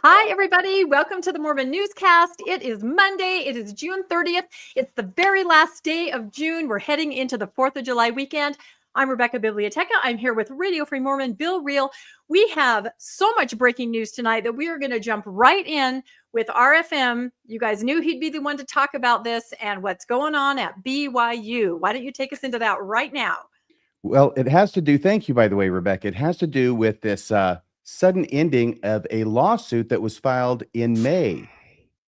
Hi, everybody. Welcome to the Mormon Newscast. It is Monday. It is June 30th. It's the very last day of June. We're heading into the 4th of July weekend. I'm Rebecca Biblioteca. I'm here with Radio Free Mormon Bill Reel. We have so much breaking news tonight that we are going to jump right in with RFM. You guys knew he'd be the one to talk about this and what's going on at BYU. Why don't you take us into that right now? Well, it has to do, thank you, by the way, Rebecca. It has to do with this sudden ending of a lawsuit that was filed in May.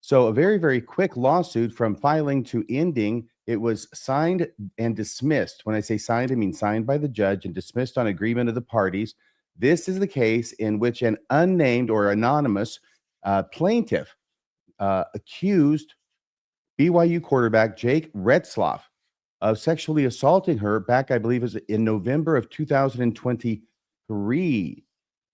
So a very, very quick lawsuit from filing to ending. It was signed and dismissed. When I say signed, I mean signed by the judge and dismissed on agreement of the parties. This is the case in which an unnamed or anonymous plaintiff accused BYU quarterback Jake Retzlaff of sexually assaulting her back, I believe, is in November of 2023.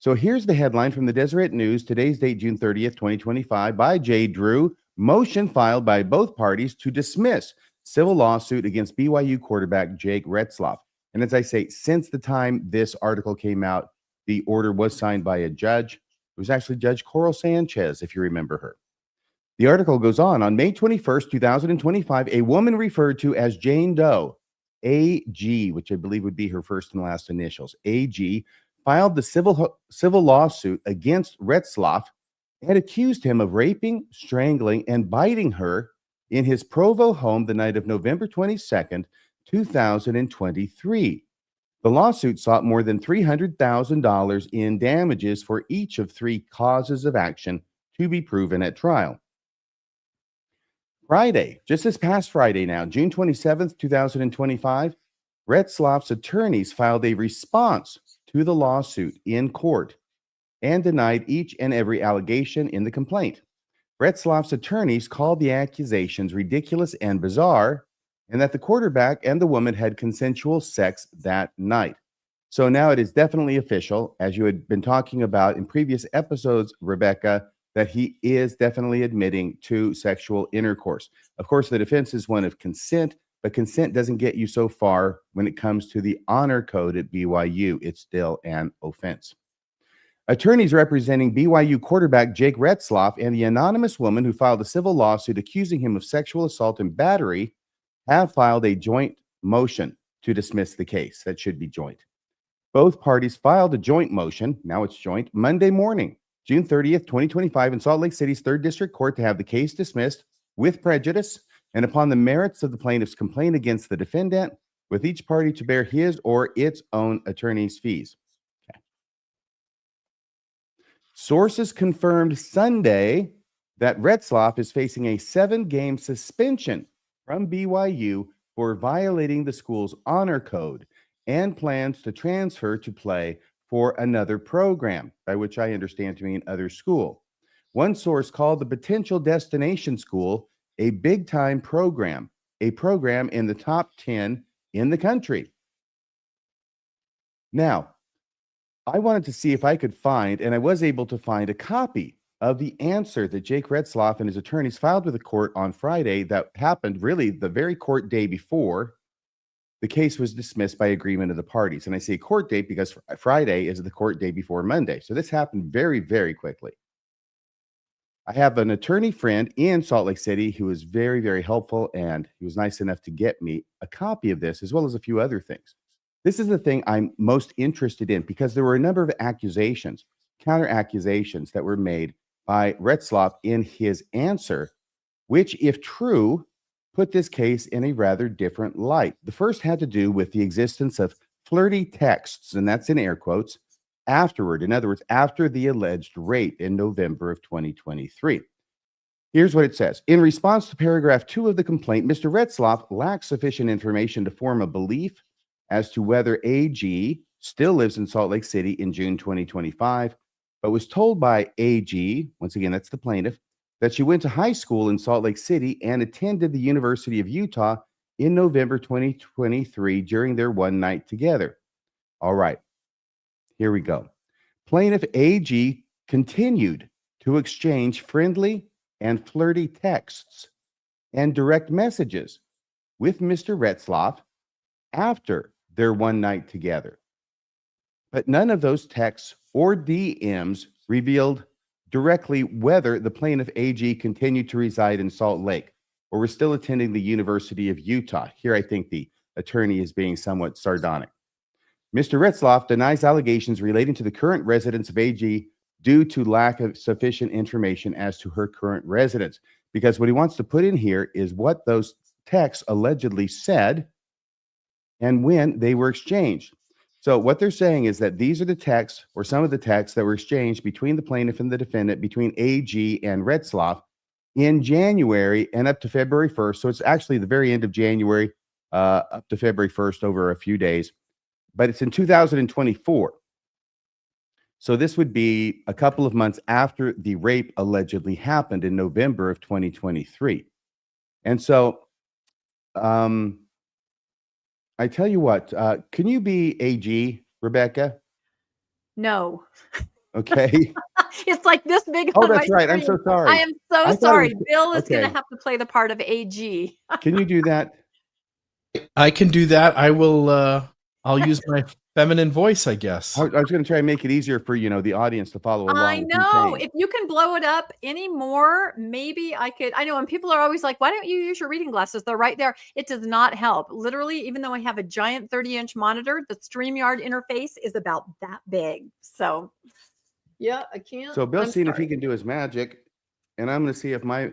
So here's the headline from the Deseret News, today's date, June 30th, 2025, by J. Drew. Motion filed by both parties to dismiss civil lawsuit against BYU quarterback Jake Retzlaff. And as I say, since the time this article came out, the order was signed by a judge. It was actually Judge Coral Sanchez, if you remember her. The article goes on May 21st, 2025, a woman referred to as Jane Doe, AG, which I believe would be her first and last initials, AG, filed the civil lawsuit against Retzlaff and accused him of raping, strangling, and biting her in his Provo home the night of November 22nd, 2023. The lawsuit sought more than $300,000 in damages for each of three causes of action to be proven at trial. Friday, just this past Friday now, June 27th, 2025, Retzlaff's attorneys filed a response to the lawsuit in court and denied each and every allegation in the complaint. Retzlaff's attorneys called the accusations ridiculous and bizarre, and that the quarterback and the woman had consensual sex that night. So now it is definitely official, as you had been talking about in previous episodes, Rebecca, that he is definitely admitting to sexual intercourse. Of course, the defense is one of consent, but consent doesn't get you so far when it comes to the honor code at BYU. It's still an offense. Attorneys representing BYU quarterback Jake Retzlaff and the anonymous woman who filed a civil lawsuit accusing him of sexual assault and battery have filed a joint motion to dismiss the case. That should be joint. Both parties filed a joint motion, now it's joint, Monday morning, June 30th, 2025, in Salt Lake City's 3rd District Court to have the case dismissed with prejudice and upon the merits of the plaintiff's complaint against the defendant, with each party to bear his or its own attorney's fees. Okay. Sources confirmed Sunday that Retzlaff is facing a 7-game suspension from BYU for violating the school's honor code and plans to transfer to play for another program, by which I understand to mean other school. One source called the potential destination school a big-time program, a program in the top 10 in the country. Now, I wanted to see if I could find, and I was able to find, a copy of the answer that Jake Retzlaff and his attorneys filed with the court on Friday that happened really the very court day before the case was dismissed by agreement of the parties. And I say court date because Friday is the court day before Monday. So this happened very, very quickly. I have an attorney friend in Salt Lake City who was very, very helpful, and he was nice enough to get me a copy of this as well as a few other things. This is the thing I'm most interested in because there were a number of accusations, counter accusations that were made by Retzlaff in his answer, which, if true, put this case in a rather different light. The first had to do with the existence of flirty texts, and that's in air quotes, afterward. In other words, after the alleged rape in November of 2023. Here's what it says. In response to paragraph 2 of the complaint, Mr. Retzlaff lacks sufficient information to form a belief as to whether AG still lives in Salt Lake City in June 2025, but was told by AG, once again, that's the plaintiff, that she went to high school in Salt Lake City and attended the University of Utah in November 2023 during their one night together. All right, here we go. Plaintiff AG continued to exchange friendly and flirty texts and direct messages with Mr. Retzlaff after their one night together. But none of those texts or DMs revealed directly whether the plaintiff AG continued to reside in Salt Lake or was still attending the University of Utah. Here, I think the attorney is being somewhat sardonic. Mr. Retzlaff denies allegations relating to the current residence of AG due to lack of sufficient information as to her current residence, because what he wants to put in here is what those texts allegedly said and when they were exchanged. So what they're saying is that these are the texts, or some of the texts, that were exchanged between the plaintiff and the defendant, between AG and Retzlaff, in January and up to February 1st. So it's actually the very end of January up to February 1st, over a few days. But it's in 2024. So this would be a couple of months after the rape allegedly happened in November of 2023. And so I tell you what, can you be AG, Rebecca? No. Okay. It's like this big. Oh, that's right. I'm so sorry. I am so thought it sorry. was- Bill is going okay. to have to play the part of AG. Can you do that? I can do that. I will. I'll use my feminine voice, I guess. I was going to try and make it easier for, the audience to follow along. I with me know. saying. If you can blow it up any more, maybe I could. I know. And people are always like, why don't you use your reading glasses? They're right there. It does not help. Literally, even though I have a giant 30-inch monitor, the StreamYard interface is about that big. So, yeah, I can't. So Bill's I'm seeing if sorry. he can do his magic, and I'm going to see if my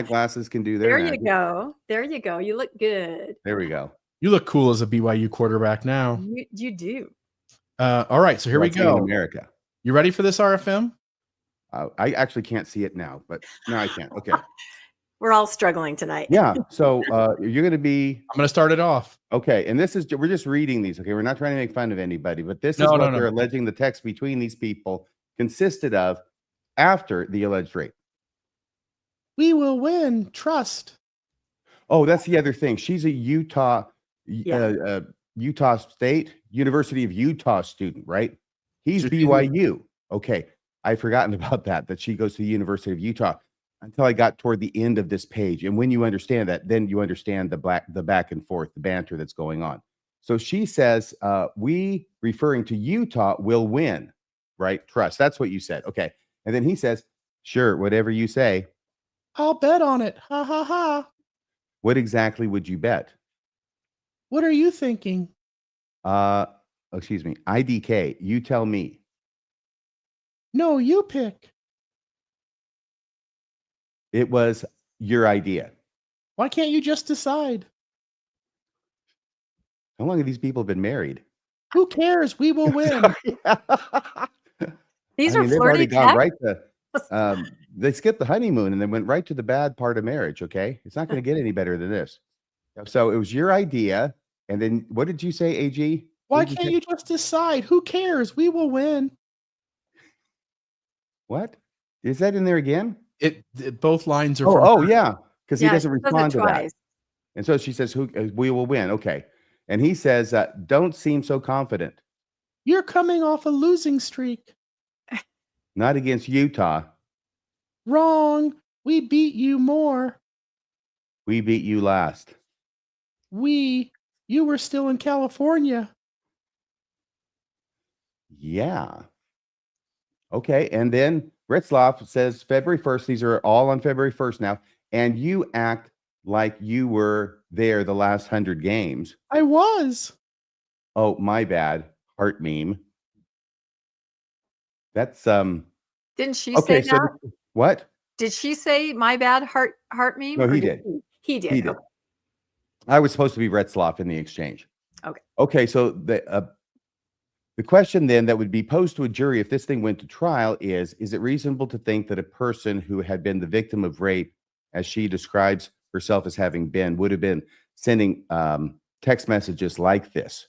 glasses can do their There magic. you go. There you go. You look good. There we go. You look cool as a BYU quarterback now. You do. All right, so here we Let's see in go. America. You ready for this, RFM? I actually can't see it now, but now I can. Okay. We're all struggling tonight. Yeah. So you're going to be I'm going to start it off. okay. And this is, we're just reading these. Okay. We're not trying to make fun of anybody, but this is No, what no, they're no. alleging the text between these people consisted of after the alleged rape. We will win. Trust. Oh, that's the other thing. She's a Utah State, University of Utah student, right? He's So she's- BYU. Okay. I'd forgotten about that she goes to the University of Utah until I got toward the end of this page. And when you understand that, then you understand the back and forth, the banter that's going on. So she says, we, referring to Utah, will win, right? Trust. That's what you said. Okay. And then he says, sure, whatever you say. I'll bet on it. Ha ha ha. What exactly would you bet? What are you thinking? Excuse me. IDK, you tell me. No, you pick. It was your idea. Why can't you just decide? How long have these people been married? Who cares? We will win. These I are mean, they've already flirty gone texts. right to, they skipped the honeymoon and then went right to the bad part of marriage. Okay. It's not going to get any better than this. So it was your idea. And then what did you say, AG? Why What did can't say? you just decide? Who cares? We will win. What? Is that in there again? It both lines are from Oh, her. yeah. Because he Yeah, doesn't she does it respond to that. twice. And so she says, we will win. Okay. And he says, don't seem so confident. You're coming off a losing streak. Not against Utah. Wrong. We beat you more. We beat you last. You were still in California. Yeah. Okay. And then Retzlaff says February 1st. These are all on February 1st now. And you act like you were there the last 100 games. I was. Oh, my bad. Heart meme. That's Didn't she okay. say So that? what? Did she say my bad heart meme? No, or he did. He did. He did. Okay. I was supposed to be Retzlaff in the exchange. Okay. Okay. So the question then that would be posed to a jury if this thing went to trial is it reasonable to think that a person who had been the victim of rape, as she describes herself as having been, would have been sending text messages like this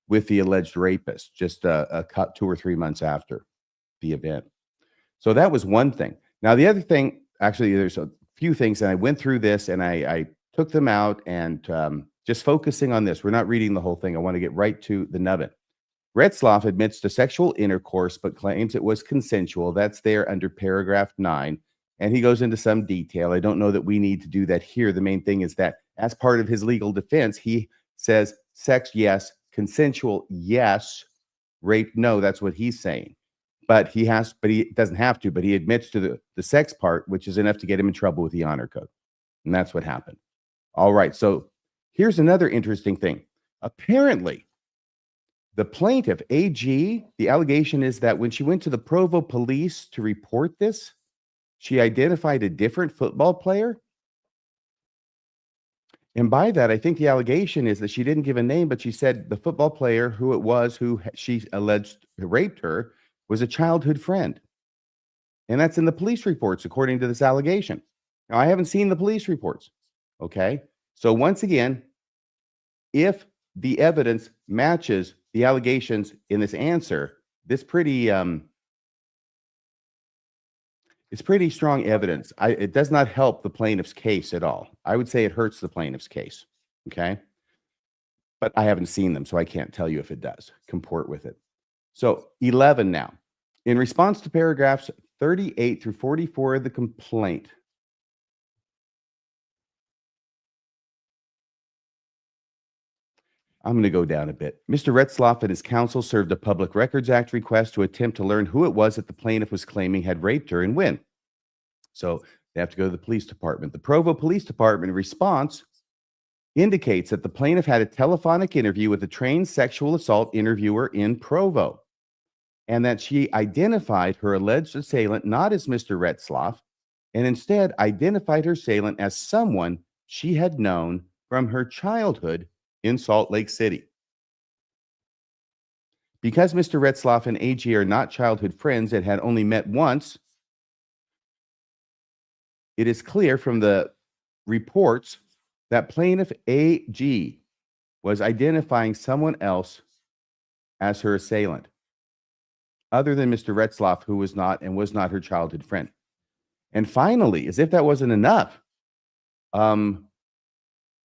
with the alleged rapist just a 2 or 3 months after the event? So that was one thing. Now, the other thing, actually, there's a few things, and I went through this and I took them out and just focusing on this. We're not reading the whole thing. I want to get right to the nub it. Retzlaff admits to sexual intercourse, but claims it was consensual. That's there under paragraph 9. And he goes into some detail. I don't know that we need to do that here. The main thing is that as part of his legal defense, he says sex, yes. Consensual, yes. Rape, no. That's what he's saying. but he doesn't have to, but he admits to the sex part, which is enough to get him in trouble with the honor code. And that's what happened. All right. So here's another interesting thing. Apparently, the plaintiff, AG, the allegation is that when she went to the Provo police to report this, she identified a different football player. And by that, I think the allegation is that she didn't give a name, but she said the football player who it was who she alleged raped her was a childhood friend. And that's in the police reports, according to this allegation. Now, I haven't seen the police reports. Okay. So once again, if the evidence matches the allegations in this answer, this it's pretty strong evidence. It does not help the plaintiff's case at all. I would say it hurts the plaintiff's case. Okay. But I haven't seen them, so I can't tell you if it does comport with it. So 11 now. In response to paragraphs 38 through 44 of the complaint, I'm going to go down a bit. Mr. Retzlaff and his counsel served a Public Records Act request to attempt to learn who it was that the plaintiff was claiming had raped her and when. So they have to go to the police department. The Provo Police Department in response indicates that the plaintiff had a telephonic interview with a trained sexual assault interviewer in Provo, and that she identified her alleged assailant not as Mr. Retzlaff, and instead identified her assailant as someone she had known from her childhood in Salt Lake City. Because Mr. Retzlaff and AG are not childhood friends and had only met once, it is clear from the reports that plaintiff AG was identifying someone else as her assailant, other than Mr. Retzlaff, who was not her childhood friend. And finally, as if that wasn't enough, the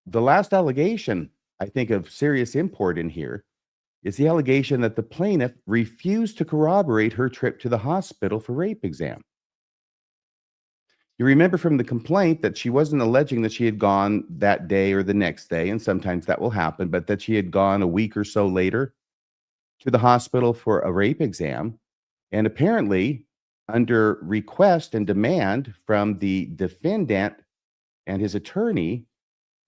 last allegation, I think, of serious import in here is the allegation that the plaintiff refused to corroborate her trip to the hospital for rape exam. You remember from the complaint that she wasn't alleging that she had gone that day or the next day, and sometimes that will happen, but that she had gone a week or so later to the hospital for a rape exam. And apparently, under request and demand from the defendant and his attorney,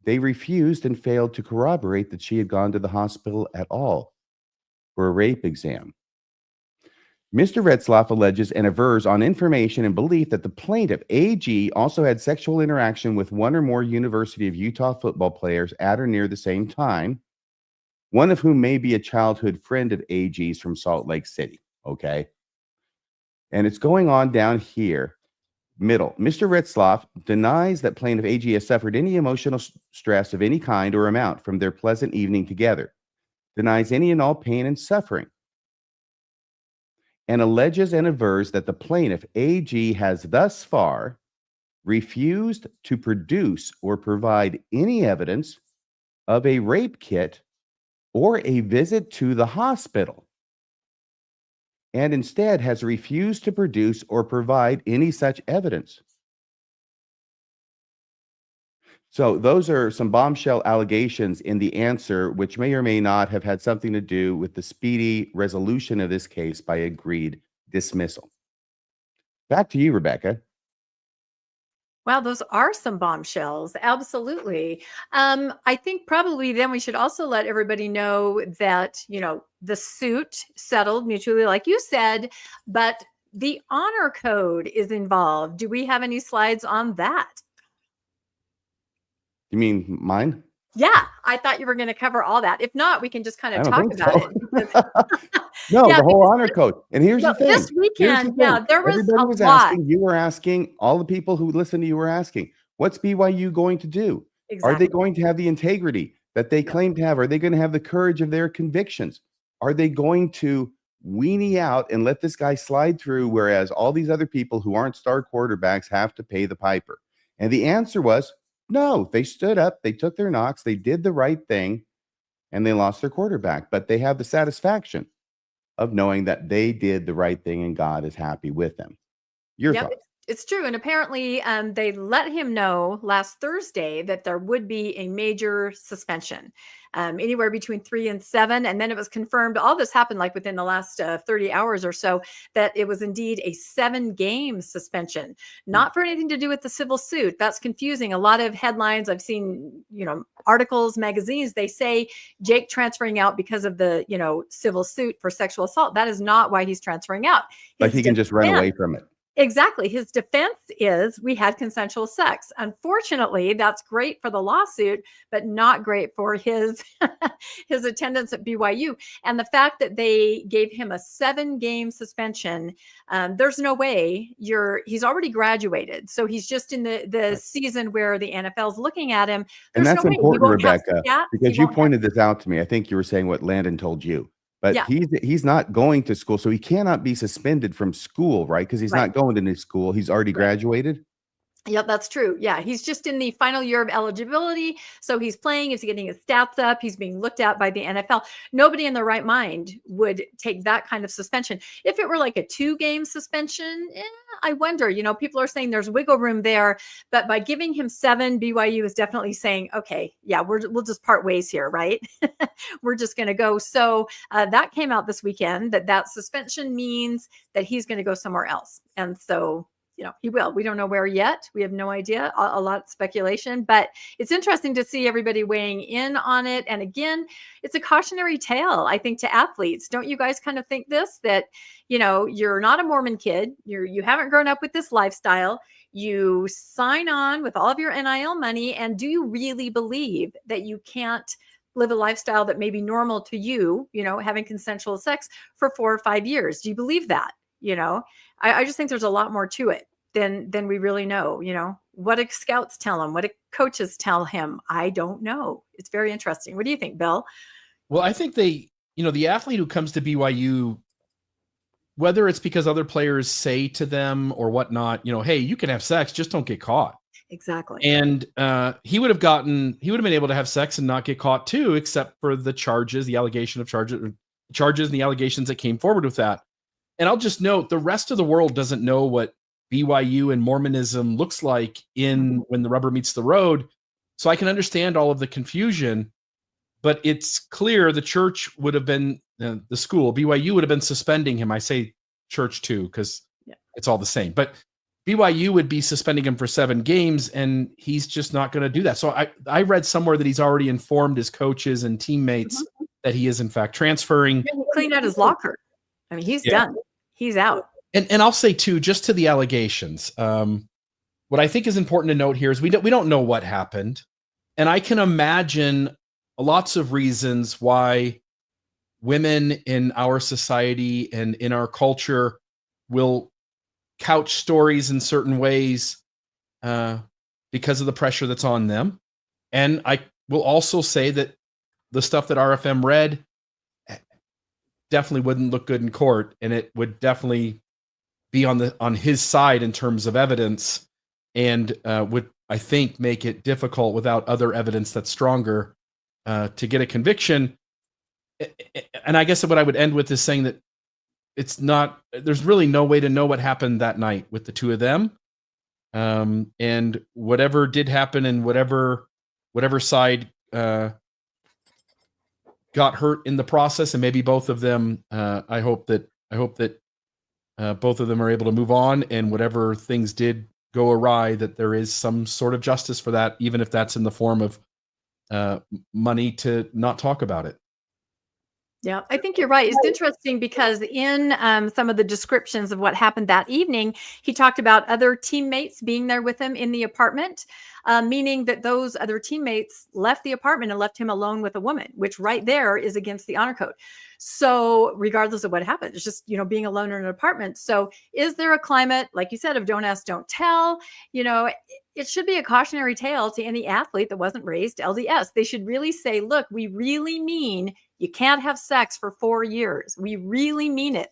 they refused and failed to corroborate that she had gone to the hospital at all for a rape exam. Mr. Retzlaff alleges and avers on information and belief that the plaintiff, AG, also had sexual interaction with one or more University of Utah football players at or near the same time, one of whom may be a childhood friend of AG's from Salt Lake City. Okay. And it's going on down here. Middle. Mr. Retzlaff denies that plaintiff AG has suffered any emotional stress of any kind or amount from their pleasant evening together, denies any and all pain and suffering, and alleges and avers that the plaintiff AG has thus far refused to produce or provide any evidence of a rape kit or a visit to the hospital, and instead has refused to produce or provide any such evidence. So those are some bombshell allegations in the answer, which may or may not have had something to do with the speedy resolution of this case by agreed dismissal. Back to you, Rebecca. Wow, those are some bombshells. Absolutely. I think probably then we should also let everybody know that, the suit settled mutually, like you said, but the honor code is involved. Do we have any slides on that? You mean mine? Yeah, I thought you were going to cover all that. If not, we can just kind of talk about it. No, Yeah, the whole honor code. And here's the thing. This weekend, yeah, there was Everybody a was lot. asking, you were asking, all the people who listen to you were asking, what's BYU going to do? Exactly. Are they going to have the integrity that they claim to have? Are they going to have the courage of their convictions? Are they going to weenie out and let this guy slide through, whereas all these other people who aren't star quarterbacks have to pay the piper? And the answer was no. They stood up, they took their knocks, they did the right thing, and they lost their quarterback. But they have the satisfaction of knowing that they did the right thing and God is happy with them. Your thoughts? It's true. And apparently they let him know last Thursday that there would be a major suspension, anywhere between 3 and 7. And then it was confirmed. All this happened like within the last 30 hours or so, that it was indeed a 7-game suspension, not for anything to do with the civil suit. That's confusing. A lot of headlines I've seen, articles, magazines, they say Jake transferring out because of the, civil suit for sexual assault. That is not why he's transferring out. Like he can just run away from it. Exactly. His defense is we had consensual sex. Unfortunately, that's great for the lawsuit, but not great for his his attendance at BYU. And the fact that they gave him a 7-game suspension, there's no way he's already graduated. So he's just in the season where the NFL's looking at him. And There's that's no way. important, Rebecca, because you won't pointed this out to me. I think you were saying what Landon told you. But Yeah. he's not going to school, so he cannot be suspended from school, right? Because he's Right. not going to new school. He's already graduated. Yep, that's true. Yeah, he's just in the final year of eligibility. So he's playing, he's getting his stats up, he's being looked at by the NFL. Nobody in their right mind would take that kind of suspension. If it were like a 2-game suspension, I wonder, people are saying there's wiggle room there, but by giving him 7, BYU is definitely saying, okay, yeah, we'll just part ways here, right? We're just going to go. So that came out this weekend, that suspension means that he's going to go somewhere else. And so he will. We don't know where yet. We have no idea. A lot of speculation, but it's interesting to see everybody weighing in on it. And again, it's a cautionary tale, I think, to athletes. Don't you guys kind of think this, that, you're not a Mormon kid. You haven't grown up with this lifestyle. You sign on with all of your NIL money. And do you really believe that you can't live a lifestyle that may be normal to you, having consensual sex for 4 or 5 years? Do you believe that? I just think there's a lot more to it than we really know. What do scouts tell him? What do coaches tell him? I don't know. It's very interesting. What do you think, Bill? Well, I think the athlete who comes to BYU, whether it's because other players say to them or whatnot, hey, you can have sex, just don't get caught. Exactly. And he would have been able to have sex and not get caught too, except for the charges, the allegation of charges and the allegations that came forward with that. And I'll just note, the rest of the world doesn't know what BYU and Mormonism looks like when the rubber meets the road. So I can understand all of the confusion, but it's clear the church would have been, the school, BYU would have been suspending him. I say church too, because it's all the same. But BYU would be suspending him for 7 games, and he's just not going to do that. So I read somewhere that he's already informed his coaches and teammates that he is in fact transferring. He cleaned out his locker. I mean, he's done. He's out. And I'll say too, just to the allegations, what I think is important to note here is we don't know what happened, and I can imagine lots of reasons why women in our society and in our culture will couch stories in certain ways because of the pressure that's on them. And I will also say that the stuff that RFM read definitely wouldn't look good in court, and it would definitely be on his side in terms of evidence, and would, I think, make it difficult without other evidence that's stronger to get a conviction. And I guess what I would end with is saying that there's really no way to know what happened that night with the two of them. And whatever did happen, and whatever side got hurt in the process, and maybe both of them, I hope that both of them are able to move on, and whatever things did go awry, that there is some sort of justice for that, even if that's in the form of money to not talk about it. Yeah, I think you're right. It's interesting because in some of the descriptions of what happened that evening, he talked about other teammates being there with him in the apartment, meaning that those other teammates left the apartment and left him alone with a woman, which right there is against the honor code. So regardless of what happened, it's just, being alone in an apartment. So is there a climate, like you said, of don't ask, don't tell? It should be a cautionary tale to any athlete that wasn't raised LDS. They should really say, look, we really mean you can't have sex for 4 years. We really mean it.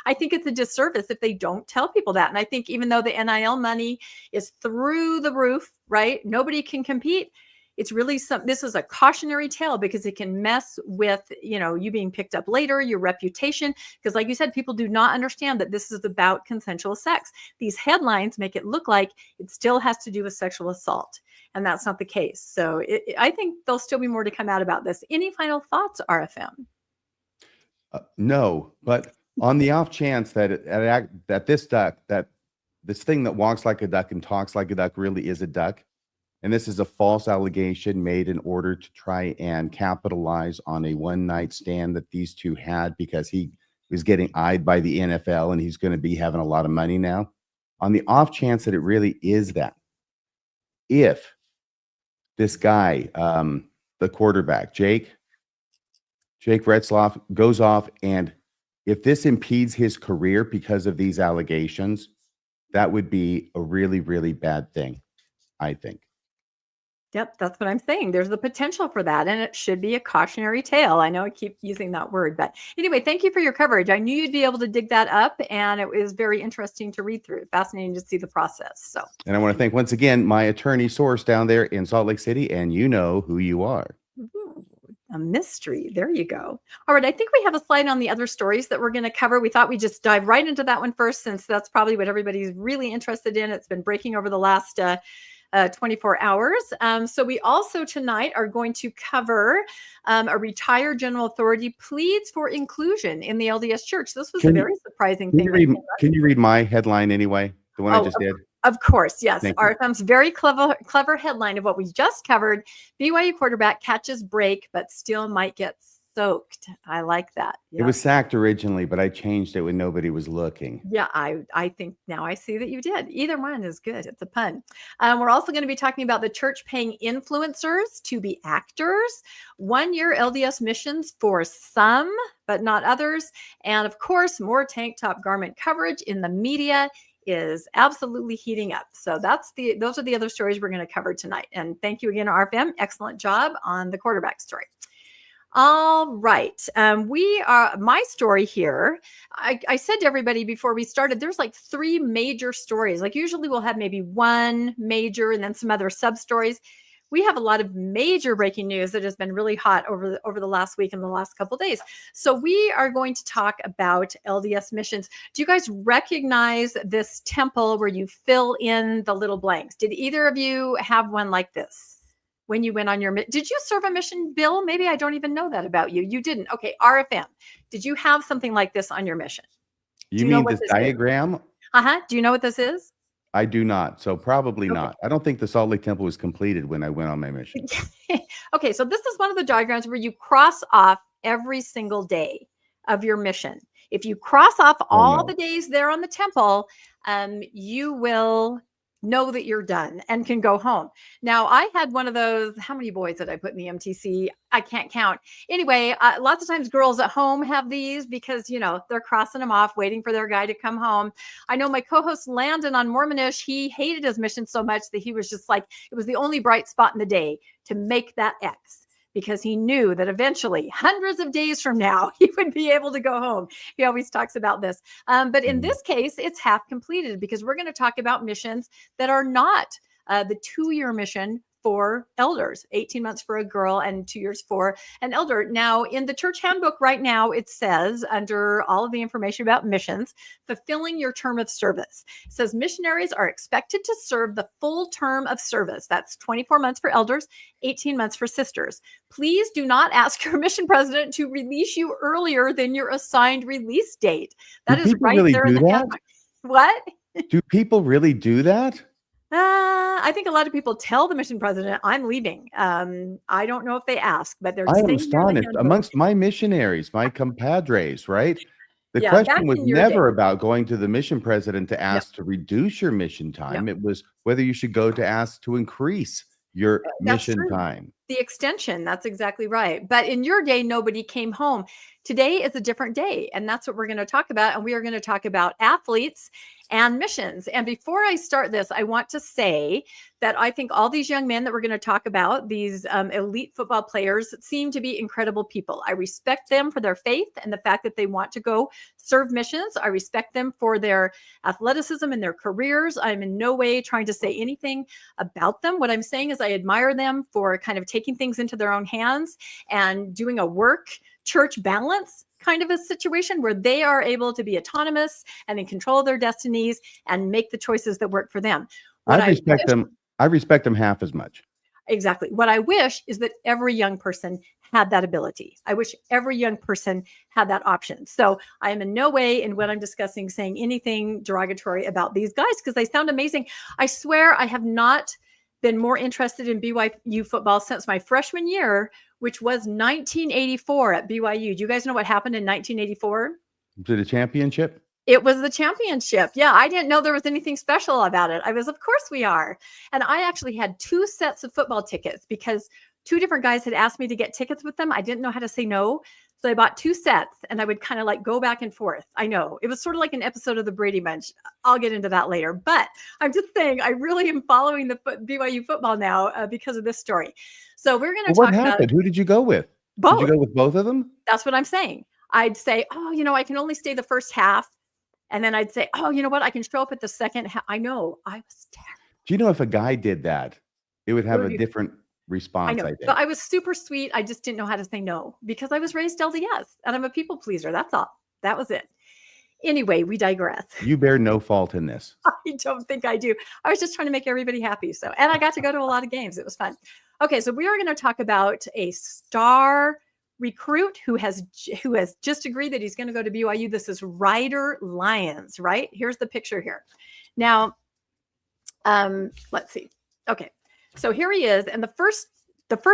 I think it's a disservice if they don't tell people that. And I think even though the NIL money is through the roof, right? Nobody can compete. It's really this is a cautionary tale because it can mess with, you being picked up later, your reputation. Because like you said, people do not understand that this is about consensual sex. These headlines make it look like it still has to do with sexual assault. And that's not the case. So I think there'll still be more to come out about this. Any final thoughts, RFM? No, but on the off chance that this thing that walks like a duck and talks like a duck really is a duck, and this is a false allegation made in order to try and capitalize on a one-night stand that these two had because he was getting eyed by the NFL and he's going to be having a lot of money now. On the off chance that it really is that, if this guy, the quarterback, Jake Retzlaff, goes off, and if this impedes his career because of these allegations, that would be a really, really bad thing, I think. Yep, that's what I'm saying. There's the potential for that, and it should be a cautionary tale. I know I keep using that word, but anyway, thank you for your coverage. I knew you'd be able to dig that up, and it was very interesting to read through. Fascinating to see the process. And I want to thank once again my attorney source down there in Salt Lake City, and you know who you are. Ooh, a mystery. There you go. All right, I think we have a slide on the other stories that we're going to cover. We thought we'd just dive right into that one first, since that's probably what everybody's really interested in. It's been breaking over the last 24 hours. So we also tonight are going to cover a retired general authority pleads for inclusion in the LDS Church. This was a very surprising thing. Can you read my headline anyway? The one I just did? Of course, yes. RFM's very clever headline of what we just covered. BYU quarterback catches break, but still might get soaked. I like that. Yeah. It was sacked originally, but I changed it when nobody was looking. Yeah, I think now I see that you did. Either one is good. It's a pun. We're also going to be talking about the church paying influencers to be actors, 1 year LDS missions for some, but not others. And of course, more tank top garment coverage in the media is absolutely heating up. So those are the other stories we're going to cover tonight. And thank you again, RFM. Excellent job on the quarterback story. All right. My story here, I said to everybody before we started, there's like 3 major stories. Like usually we'll have maybe one major and then some other sub stories. We have a lot of major breaking news that has been really hot over the last week and the last couple of days. So we are going to talk about LDS missions. Do you guys recognize this temple where you fill in the little blanks? Did either of you have one like this? When you went on your, did you serve a mission, Bill? Maybe I don't even know that about you. You didn't. Okay. RFM. Did you have something like this on your mission? You mean this diagram? Do you know what this is? I do not. So probably not. I don't think the Salt Lake Temple was completed when I went on my mission. Okay. So this is one of the diagrams where you cross off every single day of your mission. If you cross off all the days there on the temple, you will know that you're done and can go home. Now, I had one of those. How many boys did I put in the MTC? I can't count. Anyway, lots of times girls at home have these because, they're crossing them off, waiting for their guy to come home. I know my co-host Landon on Mormonish, he hated his mission so much that he was just like, it was the only bright spot in the day to make that X, because he knew that eventually, hundreds of days from now, he would be able to go home. He always talks about this. But in this case, it's half completed, because we're going to talk about missions that are not the 2-year mission for elders, 18 months for a girl and 2 years for an elder. Now, in the church handbook right now, it says, under all of the information about missions, fulfilling your term of service. It says missionaries are expected to serve the full term of service. That's 24 months for elders, 18 months for sisters. Please do not ask your mission president to release you earlier than your assigned release date. That is right there in the handbook. What? Do people really do that? I think a lot of people tell the mission president, I'm leaving. I don't know if they ask, but they're I am astonished. Amongst my missionaries, my compadres, right? The question was never about going to the mission president to ask to reduce your mission time. It was whether you should go to ask to increase your mission time. The extension. That's exactly right. But in your day, nobody came home. Today is a different day. And that's what we're going to talk about. And we are going to talk about athletes and missions. And before I start this, I want to say that I think all these young men that we're going to talk about, these elite football players, seem to be incredible people. I respect them for their faith and the fact that they want to go serve missions. I respect them for their athleticism and their careers. I'm in no way trying to say anything about them. What I'm saying is I admire them for kind of taking things into their own hands and doing a work church balance kind of a situation where they are able to be autonomous and in control of their destinies and make the choices that work for them. I respect them half as much. Exactly. What I wish is that every young person had that ability. I wish every young person had that option. So I am in no way in what I'm discussing saying anything derogatory about these guys because they sound amazing. I swear I have not been more interested in BYU football since my freshman year, which was 1984 at BYU. Do you guys know what happened in 1984? To the championship? It was the championship. Yeah, I didn't know there was anything special about it. I was, of course we are. And I actually had 2 sets of football tickets because 2 different guys had asked me to get tickets with them. I didn't know how to say no. So I bought 2 sets and I would kind of like go back and forth. I know it was sort of like an episode of the Brady Bunch. I'll get into that later, but I'm just saying I really am following the BYU football now because of this story. So we're going to talk about what happened. Who did you go with? Both. Did you go with both of them? That's what I'm saying. I'd say, oh, I can only stay the first half. And then I'd say, oh, you know what? I can show up at the second half. I know. I was terrible. Do you know if a guy did that, it would have a different response? I know. But I was super sweet. I just didn't know how to say no because I was raised LDS and I'm a people pleaser. That's all. That was it. Anyway, we digress. You bear no fault in this. I don't think I do. I was just trying to make everybody happy. So, and I got to go to a lot of games. It was fun. Okay. So we are going to talk about a star recruit who has just agreed that he's going to go to BYU. This is Ryder Lyons, right? Here's the picture here. Now, let's see. Okay. So here he is. And the first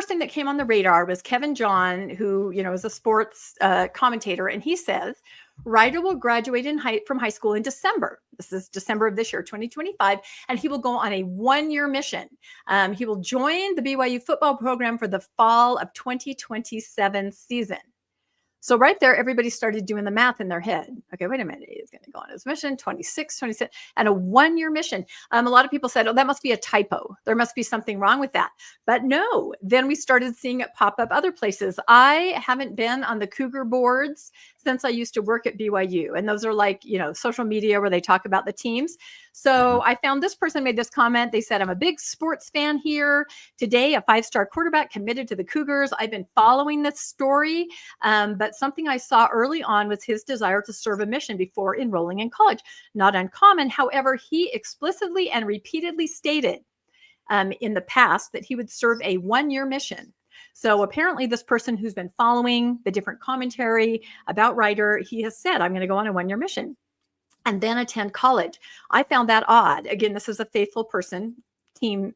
thing that came on the radar was Kevin John, who, is a sports commentator. And he says, Ryder will graduate from high school in December. This is December of this year, 2025, and he will go on a 1-year mission. He will join the BYU football program for the fall of 2027 season. So right there, everybody started doing the math in their head. Okay, wait a minute. He's going to go on his mission, 26, 27, and a 1-year mission. A lot of people said, oh, that must be a typo. There must be something wrong with that. But no, then we started seeing it pop up other places. I haven't been on the Cougar boards since I used to work at BYU. And those are like, social media where they talk about the teams. So I found this person made this comment. They said, I'm a big sports fan here. Today, a 5-star quarterback committed to the Cougars. I've been following this story, but something I saw early on was his desire to serve a mission before enrolling in college. Not uncommon. However, he explicitly and repeatedly stated in the past that he would serve a 1-year mission. So apparently this person who's been following the different commentary about Ryder, he has said, I'm going to go on a 1-year mission and then attend college. I found that odd. Again, this is a faithful person, team,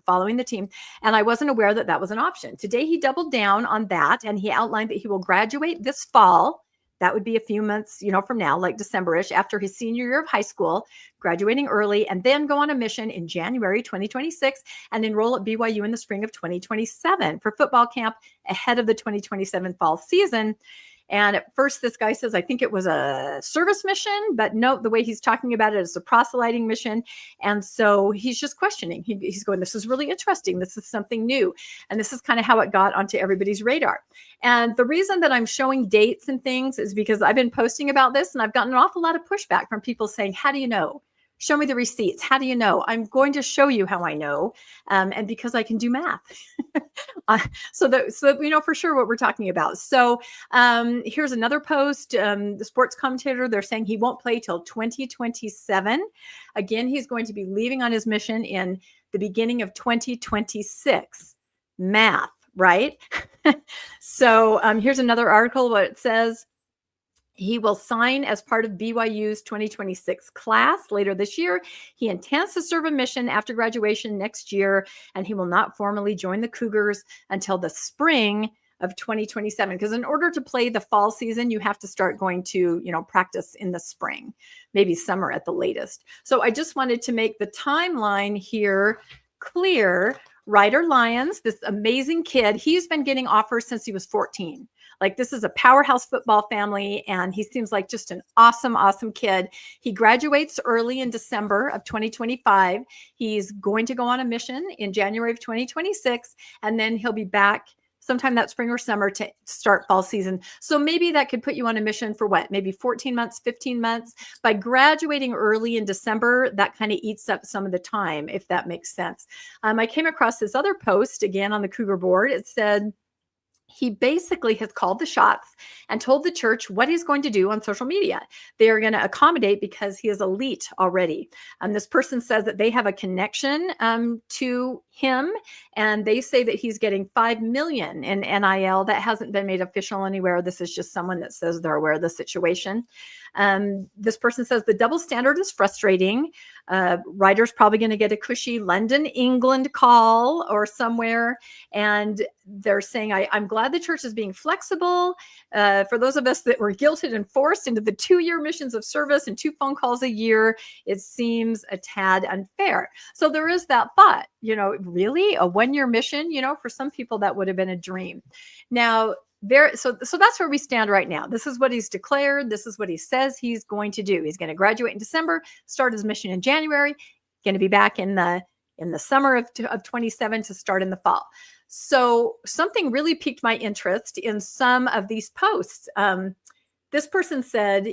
following the team. And I wasn't aware that that was an option. Today, he doubled down on that and he outlined that he will graduate this fall. That would be a few months, from now, like December-ish, after his senior year of high school, graduating early, and then go on a mission in January 2026 and enroll at BYU in the spring of 2027 for football camp ahead of the 2027 fall season. And at first, this guy says, I think it was a service mission, but no, the way he's talking about it is a proselyting mission. And so he's just questioning. He's going, this is really interesting. This is something new. And this is kind of how it got onto everybody's radar. And the reason that I'm showing dates and things is because I've been posting about this and I've gotten an awful lot of pushback from people saying, how do you know? Show me the receipts. How do you know? I'm going to show you how I know. And because I can do math. So that we know for sure what we're talking about. So here's another post. The sports commentator, they're saying he won't play till 2027. Again, he's going to be leaving on his mission in the beginning of 2026. Math, right? So here's another article. What it says. He will sign as part of BYU's 2026 class later this year. He intends to serve a mission after graduation next year, and he will not formally join the Cougars until the spring of 2027. Because in order to play the fall season, you have to start going to, practice in the spring, maybe summer at the latest. So I just wanted to make the timeline here clear. Ryder Lyons, this amazing kid, he's been getting offers since he was 14. Like, this is a powerhouse football family, and he seems like just an awesome, awesome kid. He graduates early in December of 2025. He's going to go on a mission in January of 2026, and then he'll be back sometime that spring or summer to start fall season. So maybe that could put you on a mission for what, maybe 14 months, 15 months. By graduating early in December, that kind of eats up some of the time, if that makes sense. I came across this other post again on the Cougar board. It said, he basically has called the shots and told the church what he's going to do on social media. They are going to accommodate because he is elite already. This person says that they have a connection to him, and they say that he's getting $5 million in NIL. That hasn't been made official anywhere. This is just someone that says they're aware of the situation. This person says the double standard is frustrating. Ryder's probably going to get a cushy London, England call or somewhere. And they're saying, I'm glad the church is being flexible. For those of us that were guilted and forced into the 2-year missions of service and 2 phone calls a year, it seems a tad unfair. So there is that thought, really a 1-year mission, for some people that would have been a dream. Now, so that's where we stand right now. This is what he's declared. This is what he says he's going to do. He's going to graduate in December, start his mission in January, going to be back in the summer of 27 to start in the fall. So something really piqued my interest in some of these posts. This person said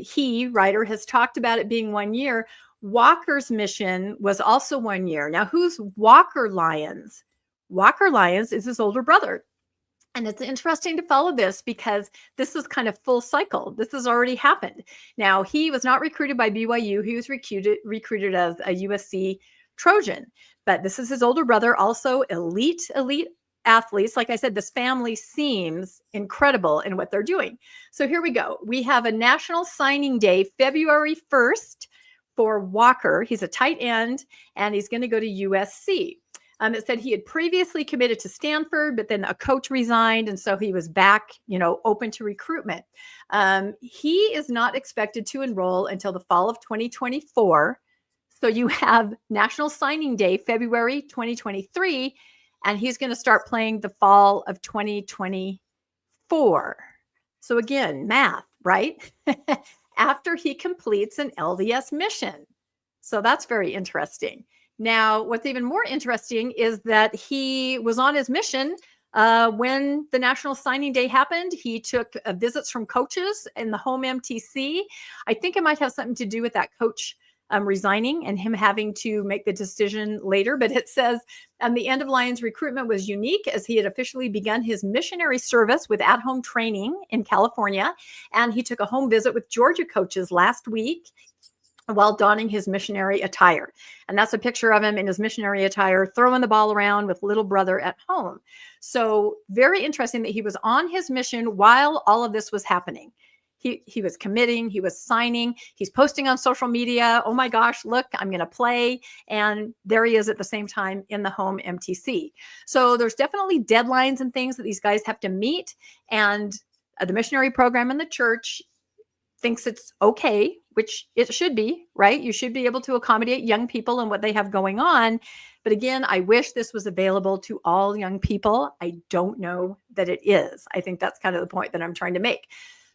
Ryder has talked about it being 1 year. Walker's mission was also 1 year. Now, who's Walker Lyons? Walker Lyons is his older brother. And it's interesting to follow this because this is kind of full cycle. This has already happened. Now, he was not recruited by BYU. He was recruited as a USC Trojan. But this is his older brother, also elite athletes. Like I said, this family seems incredible in what they're doing. So here we go. We have a national signing day, February 1st for Walker. He's a tight end, and he's going to go to USC. It said he had previously committed to Stanford, but then a coach resigned, and so he was back, open to recruitment. He is not expected to enroll until the fall of 2024. So you have National Signing Day, February 2023, and he's going to start playing the fall of 2024. So again, math, right? After he completes an LDS mission. So that's very interesting. Now, what's even more interesting is that he was on his mission when the National Signing Day happened. He took visits from coaches in the home MTC. I think it might have something to do with that coach resigning and him having to make the decision later. But it says the end of Lyons' recruitment was unique as he had officially begun his missionary service with at-home training in California. And he took a home visit with Georgia coaches last week while donning his missionary attire. And that's a picture of him in his missionary attire, throwing the ball around with little brother at home. So very interesting that he was on his mission while all of this was happening. He was committing, he was signing, he's posting on social media, oh my gosh, look, I'm going to play. And there he is at the same time in the home MTC. So there's definitely deadlines and things that these guys have to meet. And the missionary program in the church thinks it's okay, which it should be, right? You should be able to accommodate young people and what they have going on. But again, I wish this was available to all young people. I don't know that it is. I think that's kind of the point that I'm trying to make.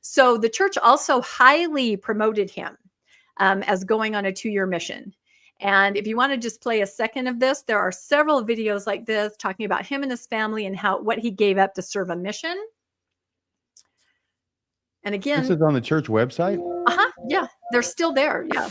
So the church also highly promoted him as going on a 2-year mission. And if you want to just play a second of this, there are several videos like this talking about him and his family and what he gave up to serve a mission. And again, this is on the church website. Yeah, they're still there. Yeah.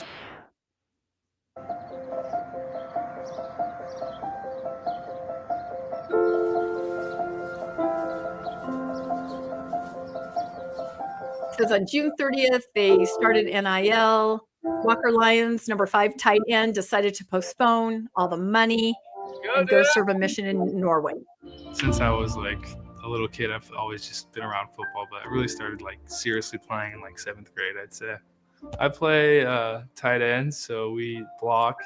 It says on June 30th, they started NIL. Walker Lyons, number 5 tight end, decided to postpone all the money and go serve a mission in Norway. Since I was like a little kid, I've always just been around football, but I really started like seriously playing in like 7th grade, I'd say. I play tight end, so we block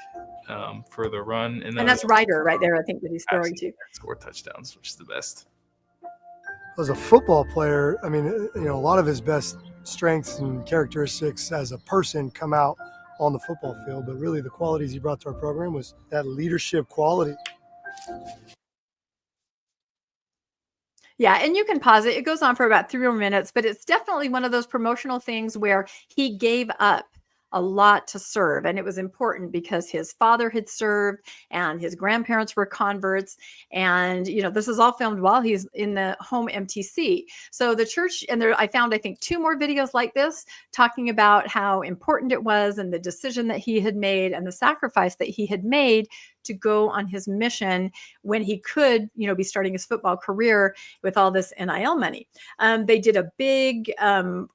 for the run. And that's Ryder right there, I think, that he's throwing to. Score touchdowns, which is the best. As a football player, I mean, a lot of his best strengths and characteristics as a person come out on the football field, but really the qualities he brought to our program was that leadership quality. Yeah, and you can pause it. It goes on for about 3 more minutes, but it's definitely one of those promotional things where he gave up a lot to serve. And it was important because his father had served and his grandparents were converts. And, this is all filmed while he's in the home MTC. So the church, and I found, I think, 2 more videos like this talking about how important it was and the decision that he had made and the sacrifice that he had made to go on his mission when he could, be starting his football career with all this NIL money. They did a big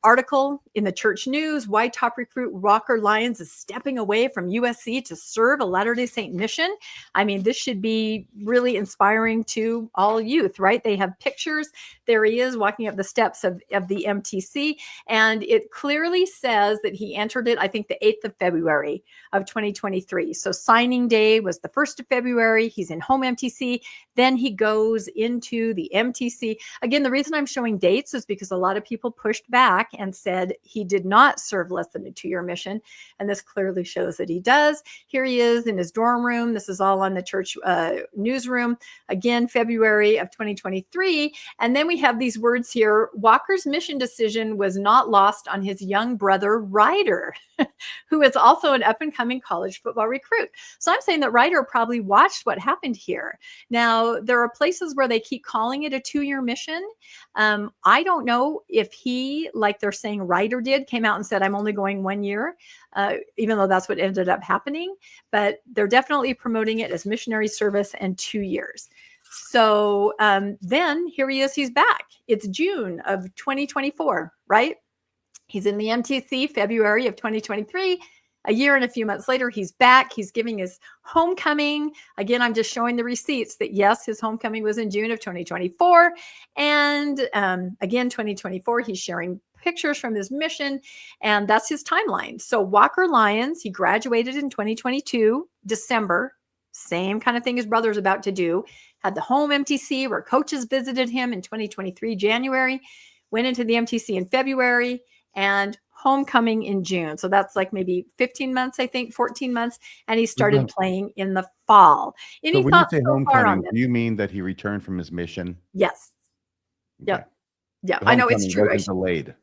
article in the church news, why top recruit Walker Lyons is stepping away from USC to serve a Latter-day Saint mission. I mean, this should be really inspiring to all youth, right? They have pictures. There he is walking up the steps of the MTC. And it clearly says that he entered it, I think, the 8th of February of 2023. So signing day was the 1st of February. He's in home MTC. Then he goes into the MTC. Again, the reason I'm showing dates is because a lot of people pushed back and said he did not serve less than a 2-year mission. And this clearly shows that he does. Here he is in his dorm room. This is all on the church newsroom. Again, February of 2023. And then we have these words here. Walker's mission decision was not lost on his young brother, Ryder, who is also an up-and-coming college football recruit. So I'm saying that Ryder probably watched what happened here. Now, there are places where they keep calling it a 2-year mission. I don't know if he, like they're saying Ryder did, came out and said, I'm only going 1 year, even though that's what ended up happening. But they're definitely promoting it as missionary service and 2 years. So then here he is, he's back. It's June of 2024, right? He's in the MTC February of 2023. A year and a few months later, he's back. He's giving his homecoming. Again, I'm just showing the receipts that, yes, his homecoming was in June of 2024. And again, 2024, he's sharing pictures from his mission. And that's his timeline. So Walker Lyons, he graduated in 2022, December. Same kind of thing his brother's about to do. Had the home MTC where coaches visited him in 2023, January. Went into the MTC in February. And homecoming in June. So that's like maybe 15 months, I think, 14 months. And he started playing in the fall. Any So when you thoughts say so far on homecoming, this? do you mean that he returned from his mission? Yes. Okay. Yep. Yeah, The I know it's homecoming true. wasn't delayed.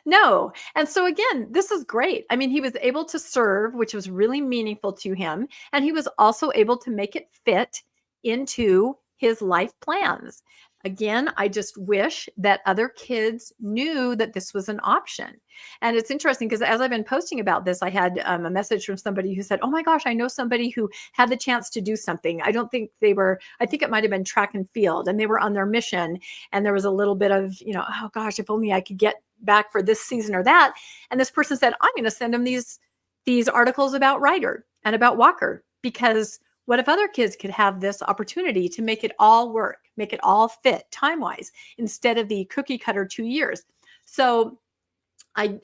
No. And so again, this is great. I mean, he was able to serve, which was really meaningful to him. And he was also able to make it fit into his life plans. Again, I just wish that other kids knew that this was an option. And it's interesting because as I've been posting about this, I had a message from somebody who said, oh my gosh, I know somebody who had the chance to do something. I think it might've been track and field, and they were on their mission. And there was a little bit of, oh gosh, if only I could get back for this season or that. And this person said, I'm going to send them these articles about Ryder and about Walker, because what if other kids could have this opportunity to make it all work, make it all fit time-wise, instead of the cookie cutter 2 years? So I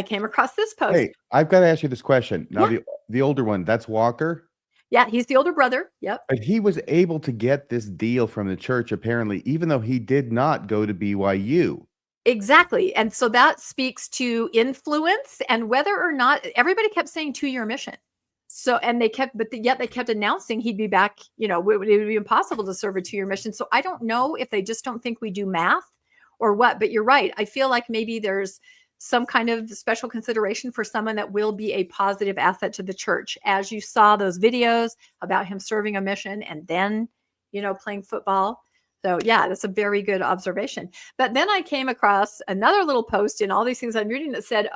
came across this post. Hey, I've got to ask you this question. Now, Yeah. the older one, that's Walker? Yeah, he's the older brother. Yep. But he was able to get this deal from the church, apparently, even though he did not go to BYU. Exactly. And so that speaks to influence and whether or not everybody kept saying 2-year mission. So, and yet they kept announcing he'd be back, it would be impossible to serve a 2-year mission. So I don't know if they just don't think we do math or what, but you're right. I feel like maybe there's some kind of special consideration for someone that will be a positive asset to the church. As you saw those videos about him serving a mission and then, playing football. So yeah, that's a very good observation. But then I came across another little post in all these things I'm reading that said,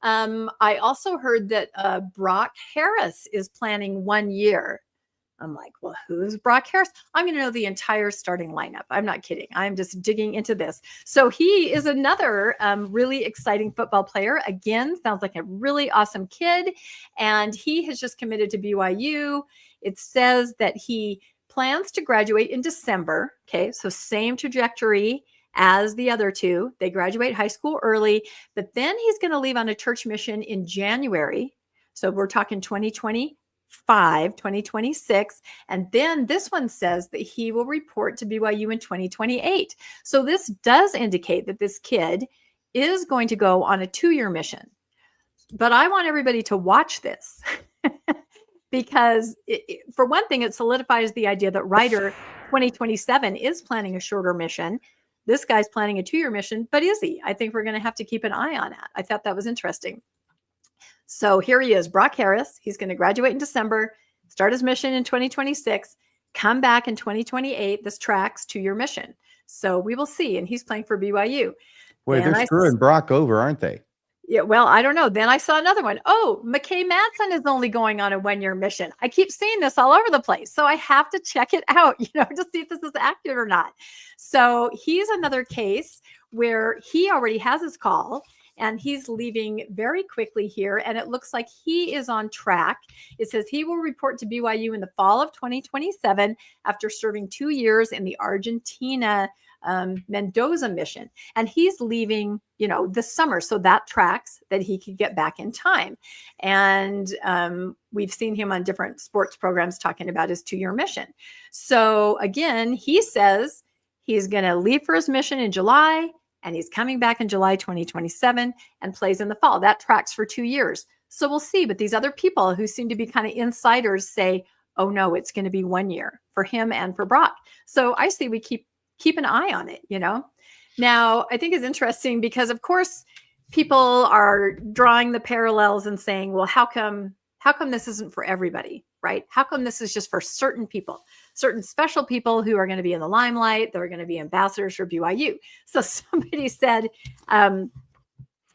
I also heard that Brock Harris is planning 1 year. I'm like, well, who's Brock Harris? I'm going to know the entire starting lineup. I'm not kidding. I'm just digging into this. So he is another really exciting football player. Again, sounds like a really awesome kid. And he has just committed to BYU. It says that he plans to graduate in December. Okay, so same trajectory as the other two. They graduate high school early, but then he's going to leave on a church mission in January. So we're talking 2025, 2026. And then this one says that he will report to BYU in 2028. So this does indicate that this kid is going to go on a 2-year mission. But I want everybody to watch this because for one thing, it solidifies the idea that Ryder 2027 is planning a shorter mission. This guy's planning a 2-year mission, but is he? I think we're going to have to keep an eye on that. I thought that was interesting. So here he is, Brock Harris. He's going to graduate in December, start his mission in 2026, come back in 2028. This tracks 2-year mission. So we will see. And he's playing for BYU. Boy, they're screwing Brock over, aren't they? Yeah, well, I don't know. Then I saw another one. Oh, McKay Madsen is only going on a 1-year mission. I keep seeing this all over the place. So I have to check it out, to see if this is accurate or not. So he's another case where he already has his call and he's leaving very quickly here. And it looks like he is on track. It says he will report to BYU in the fall of 2027 after serving 2 years in the Argentina Mendoza mission. And he's leaving, this summer. So that tracks that he could get back in time. And we've seen him on different sports programs talking about his 2-year mission. So again, he says he's going to leave for his mission in July and he's coming back in July 2027 and plays in the fall. That tracks for 2 years. So we'll see. But these other people who seem to be kind of insiders say, oh no, it's going to be 1 year for him and for Brock. So I see we keep an eye on it, Now, I think it's interesting because, of course, people are drawing the parallels and saying, well, how come this isn't for everybody, right? How come this is just for certain people, certain special people who are going to be in the limelight, that are going to be ambassadors for BYU? So somebody said, let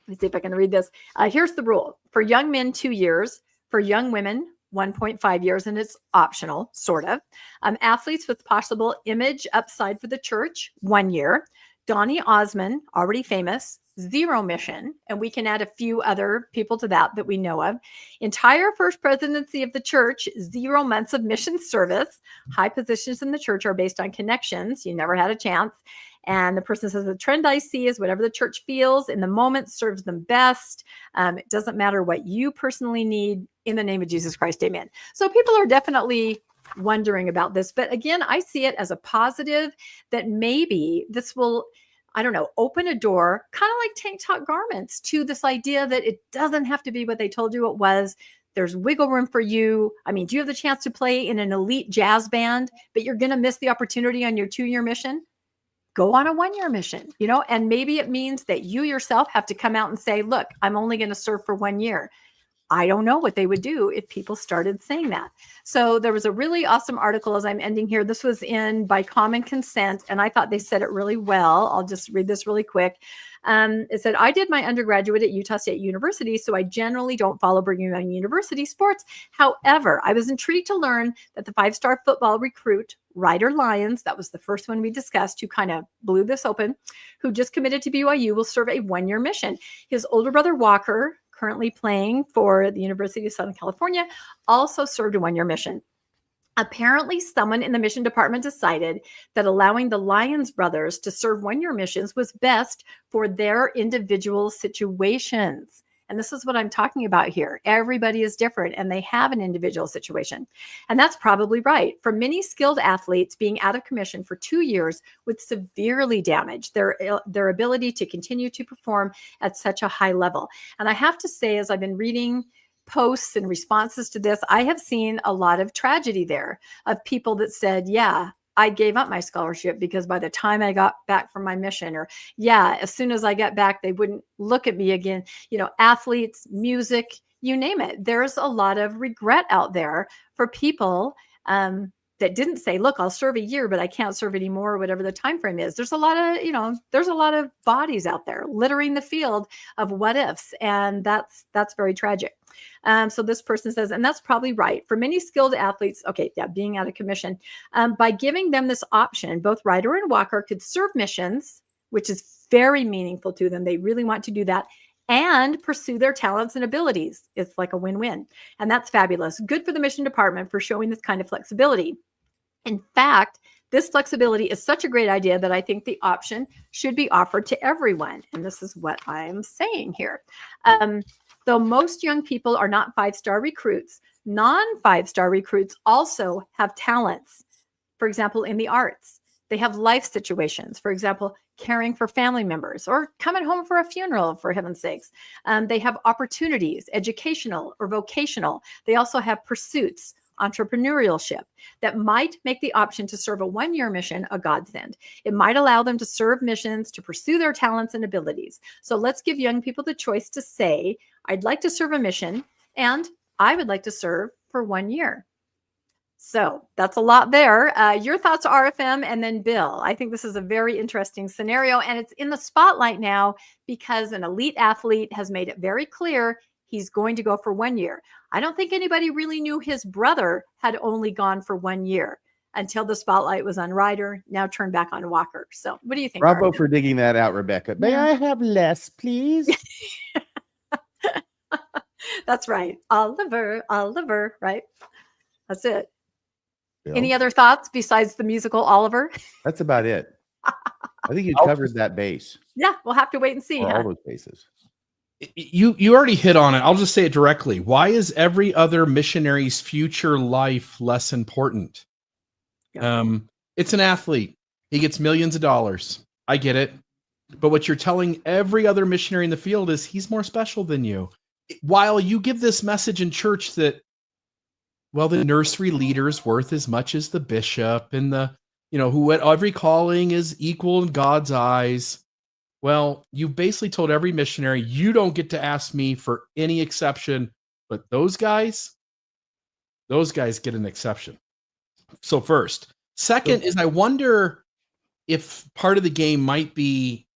me see if I can read this. Here's the rule. For young men, 2 years. For young women, 1.5 years, and it's optional, sort of. Athletes with possible image upside for the church, 1 year. Donnie Osmond, already famous, 0 mission, and we can add a few other people to that we know of. Entire first presidency of the church, 0 months of mission service. High positions in the church are based on connections. You never had a chance. And the person says, the trend I see is whatever the church feels in the moment serves them best. It doesn't matter what you personally need, in the name of Jesus Christ, amen. So people are definitely wondering about this. But again, I see it as a positive that maybe this will, open a door, kind of like tank top garments, to this idea that it doesn't have to be what they told you it was. There's wiggle room for you. I mean, do you have the chance to play in an elite jazz band, but you're going to miss the opportunity on your 2-year mission? Go on a 1-year mission, and maybe it means that you yourself have to come out and say, look, I'm only going to serve for 1 year. I don't know what they would do if people started saying that. So there was a really awesome article as I'm ending here. This was in By Common Consent, and I thought they said it really well. I'll just read this really quick. It said, I did my undergraduate at Utah State University, so I generally don't follow Brigham Young University sports. However, I was intrigued to learn that the 5-star football recruit, Ryder Lyons, that was the first one we discussed, who kind of blew this open, who just committed to BYU, will serve a 1-year mission. His older brother, Walker, currently playing for the University of Southern California, also served a 1-year mission. Apparently, someone in the mission department decided that allowing the Lyons brothers to serve 1-year missions was best for their individual situations. And this is what I'm talking about here. Everybody is different and they have an individual situation. And that's probably right. For many skilled athletes, being out of commission for 2 years would severely damage their ability to continue to perform at such a high level. And I have to say, as I've been reading posts and responses to this, I have seen a lot of tragedy there of people that said, yeah, I gave up my scholarship because by the time I got back from my mission, or yeah, as soon as I got back, they wouldn't look at me again. Athletes, music, you name it. There's a lot of regret out there for people that didn't say, look, I'll serve a year, but I can't serve anymore, or whatever the time frame is. There's a lot of, there's a lot of bodies out there littering the field of what ifs. And that's very tragic. So this person says, and that's probably right. For many skilled athletes, being out of commission, by giving them this option, both Ryder and Walker could serve missions, which is very meaningful to them. They really want to do that, and pursue their talents and abilities. It's like a win-win. And that's fabulous. Good for the mission department for showing this kind of flexibility. In fact, this flexibility is such a great idea that I think the option should be offered to everyone. And this is what I'm saying here. Though most young people are not 5-star recruits, non-5-star recruits also have talents. For example, in the arts, they have life situations. For example, caring for family members or coming home for a funeral, for heaven's sakes. They have opportunities, educational or vocational. They also have pursuits, entrepreneurship that might make the option to serve a one-year mission a godsend. It might allow them to serve missions to pursue their talents and abilities. So let's give young people the choice to say, I'd like to serve a mission and I would like to serve for 1 year. So that's a lot there. Your thoughts, RFM, and then Bill. I think this is a very interesting scenario, and it's in the spotlight now because an elite athlete has made it very clear he's going to go for 1 year. I don't think anybody really knew his brother had only gone for 1 year until the spotlight was on Ryder, now turned back on Walker. So what do you think? Bravo RFM? for digging that out, Rebecca. May I have less, please? That's right. Oliver, right? That's it. Bill? Any other thoughts besides the musical Oliver? That's about it. I think you covered that base. Yeah, we'll have to wait and see. Or Huh? all those bases. You already hit on it. I'll just say it directly. Why is every other missionary's future life less important? It's an athlete. He gets millions of dollars. I get it. But what you're telling every other missionary in the field is he's more special than you. While you give this message in church that, well, the nursery leader's worth as much as the bishop, and who at every calling is equal in God's eyes. Well, you've basically told every missionary, you don't get to ask me for any exception, but those guys get an exception. So first. Second is, I wonder if part of the game might be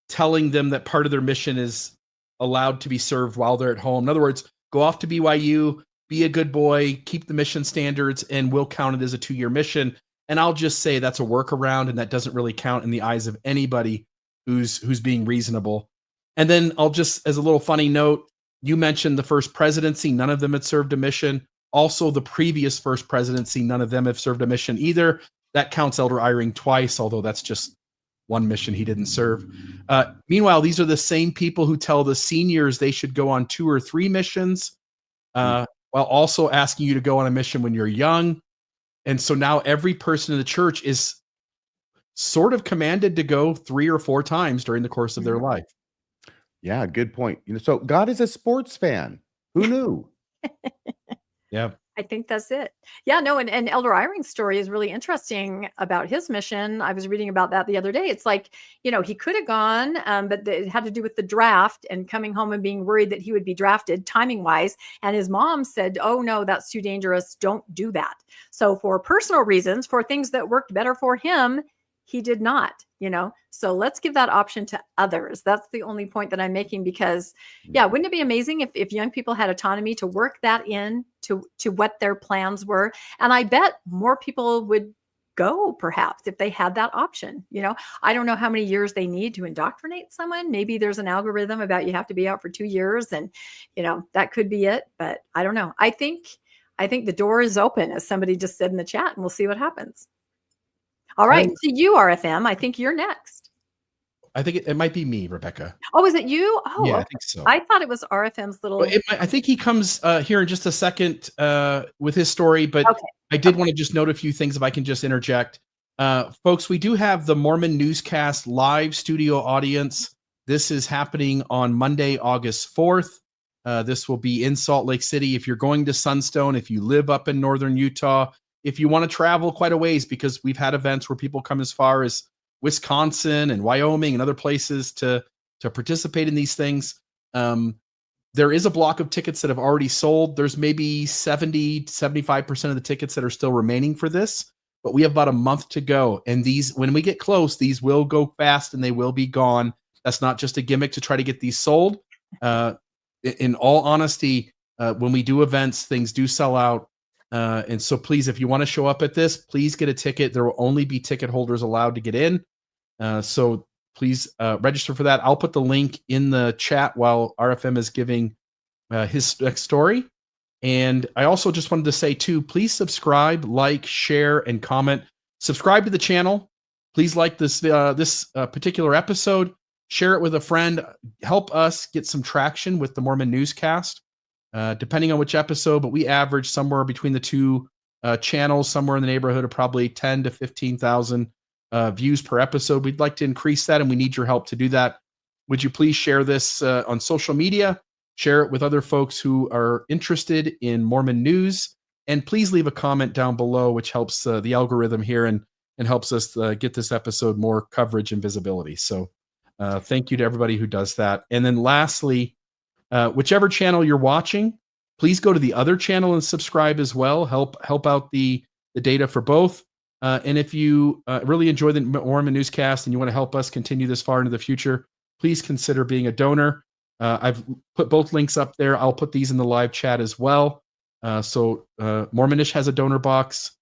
telling them that part of their mission is allowed to be served while they're at home. In other words, go off to BYU, be a good boy, keep the mission standards, and we'll count it as a 2-year mission. And I'll just say that's a workaround, and that doesn't really count in the eyes of anybody who's being reasonable. And then I'll just, as a little funny note, you mentioned the first presidency. None of them had served a mission. Also, the previous first presidency, none of them have served a mission either. That counts Elder Eyring twice, although that's just one mission he didn't serve. Meanwhile, these are the same people who tell the seniors they should go on 2 or 3 missions, while also asking you to go on a mission when you're young. And so now every person in the church is sort of commanded to go 3 or 4 times during the course of their life. Yeah, good point. So God is a sports fan. Who knew? Yeah. I think that's it. Yeah, no, and Elder Eyring's story is really interesting about his mission. I was reading about that the other day. It's like, he could have gone, but it had to do with the draft and coming home and being worried that he would be drafted timing wise. And his mom said, oh no, that's too dangerous. Don't do that. So for personal reasons, for things that worked better for him, he did not, so let's give that option to others. That's the only point that I'm making, because wouldn't it be amazing if young people had autonomy to work that in to what their plans were? And I bet more people would go, perhaps, if they had that option. I don't know how many years they need to indoctrinate someone. Maybe there's an algorithm about you have to be out for 2 years, and that could be it, but I don't know. I think the door is open, as somebody just said in the chat, and we'll see what happens. All right, to you, RFM. I think you're next. I think it might be me, Rebecca. Oh, is it you? Oh, yeah, okay. I think so. I thought it was RFM's little. Well, I think he comes here in just a second with his story, but okay. I did want to just note a few things, if I can just interject. Folks, we do have the Mormon Newscast live studio audience. This is happening on Monday, August 4th. This will be in Salt Lake City. If you're going to Sunstone, if you live up in northern Utah, if you want to travel quite a ways, because we've had events where people come as far as Wisconsin and Wyoming and other places to participate in these things. There is a block of tickets that have already sold. There's maybe 70-75% of the tickets that are still remaining for this, but we have about a month to go. And these, when we get close, these will go fast and they will be gone. That's not just a gimmick to try to get these sold. In all honesty, when we do events, things do sell out. And so please, if you want to show up at this, please get a ticket. There will only be ticket holders allowed to get in. So please register for that. I'll put the link in the chat while RFM is giving his story. And I also just wanted to say too, please subscribe, like, share, and comment. Subscribe to the channel. Please like this particular episode. Share it with a friend. Help us get some traction with the Mormon Newscast. Depending on which episode, but we average somewhere between the two channels, somewhere in the neighborhood of probably 10 to 15,000 views per episode. We'd like to increase that, and we need your help to do that. Would you please share this on social media? Share it with other folks who are interested in Mormon news, And please leave a comment down below, which helps the algorithm here and helps us get this episode more coverage and visibility. So thank you to everybody who does that. And then lastly, whichever channel you're watching, please go to the other channel and subscribe as well. Help out the data for both. And if you really enjoy the Mormon Newscast and you want to help us continue this far into the future, please consider being a donor. I've put both links up there. I'll put these in the live chat as well. So Mormonish has a donor box.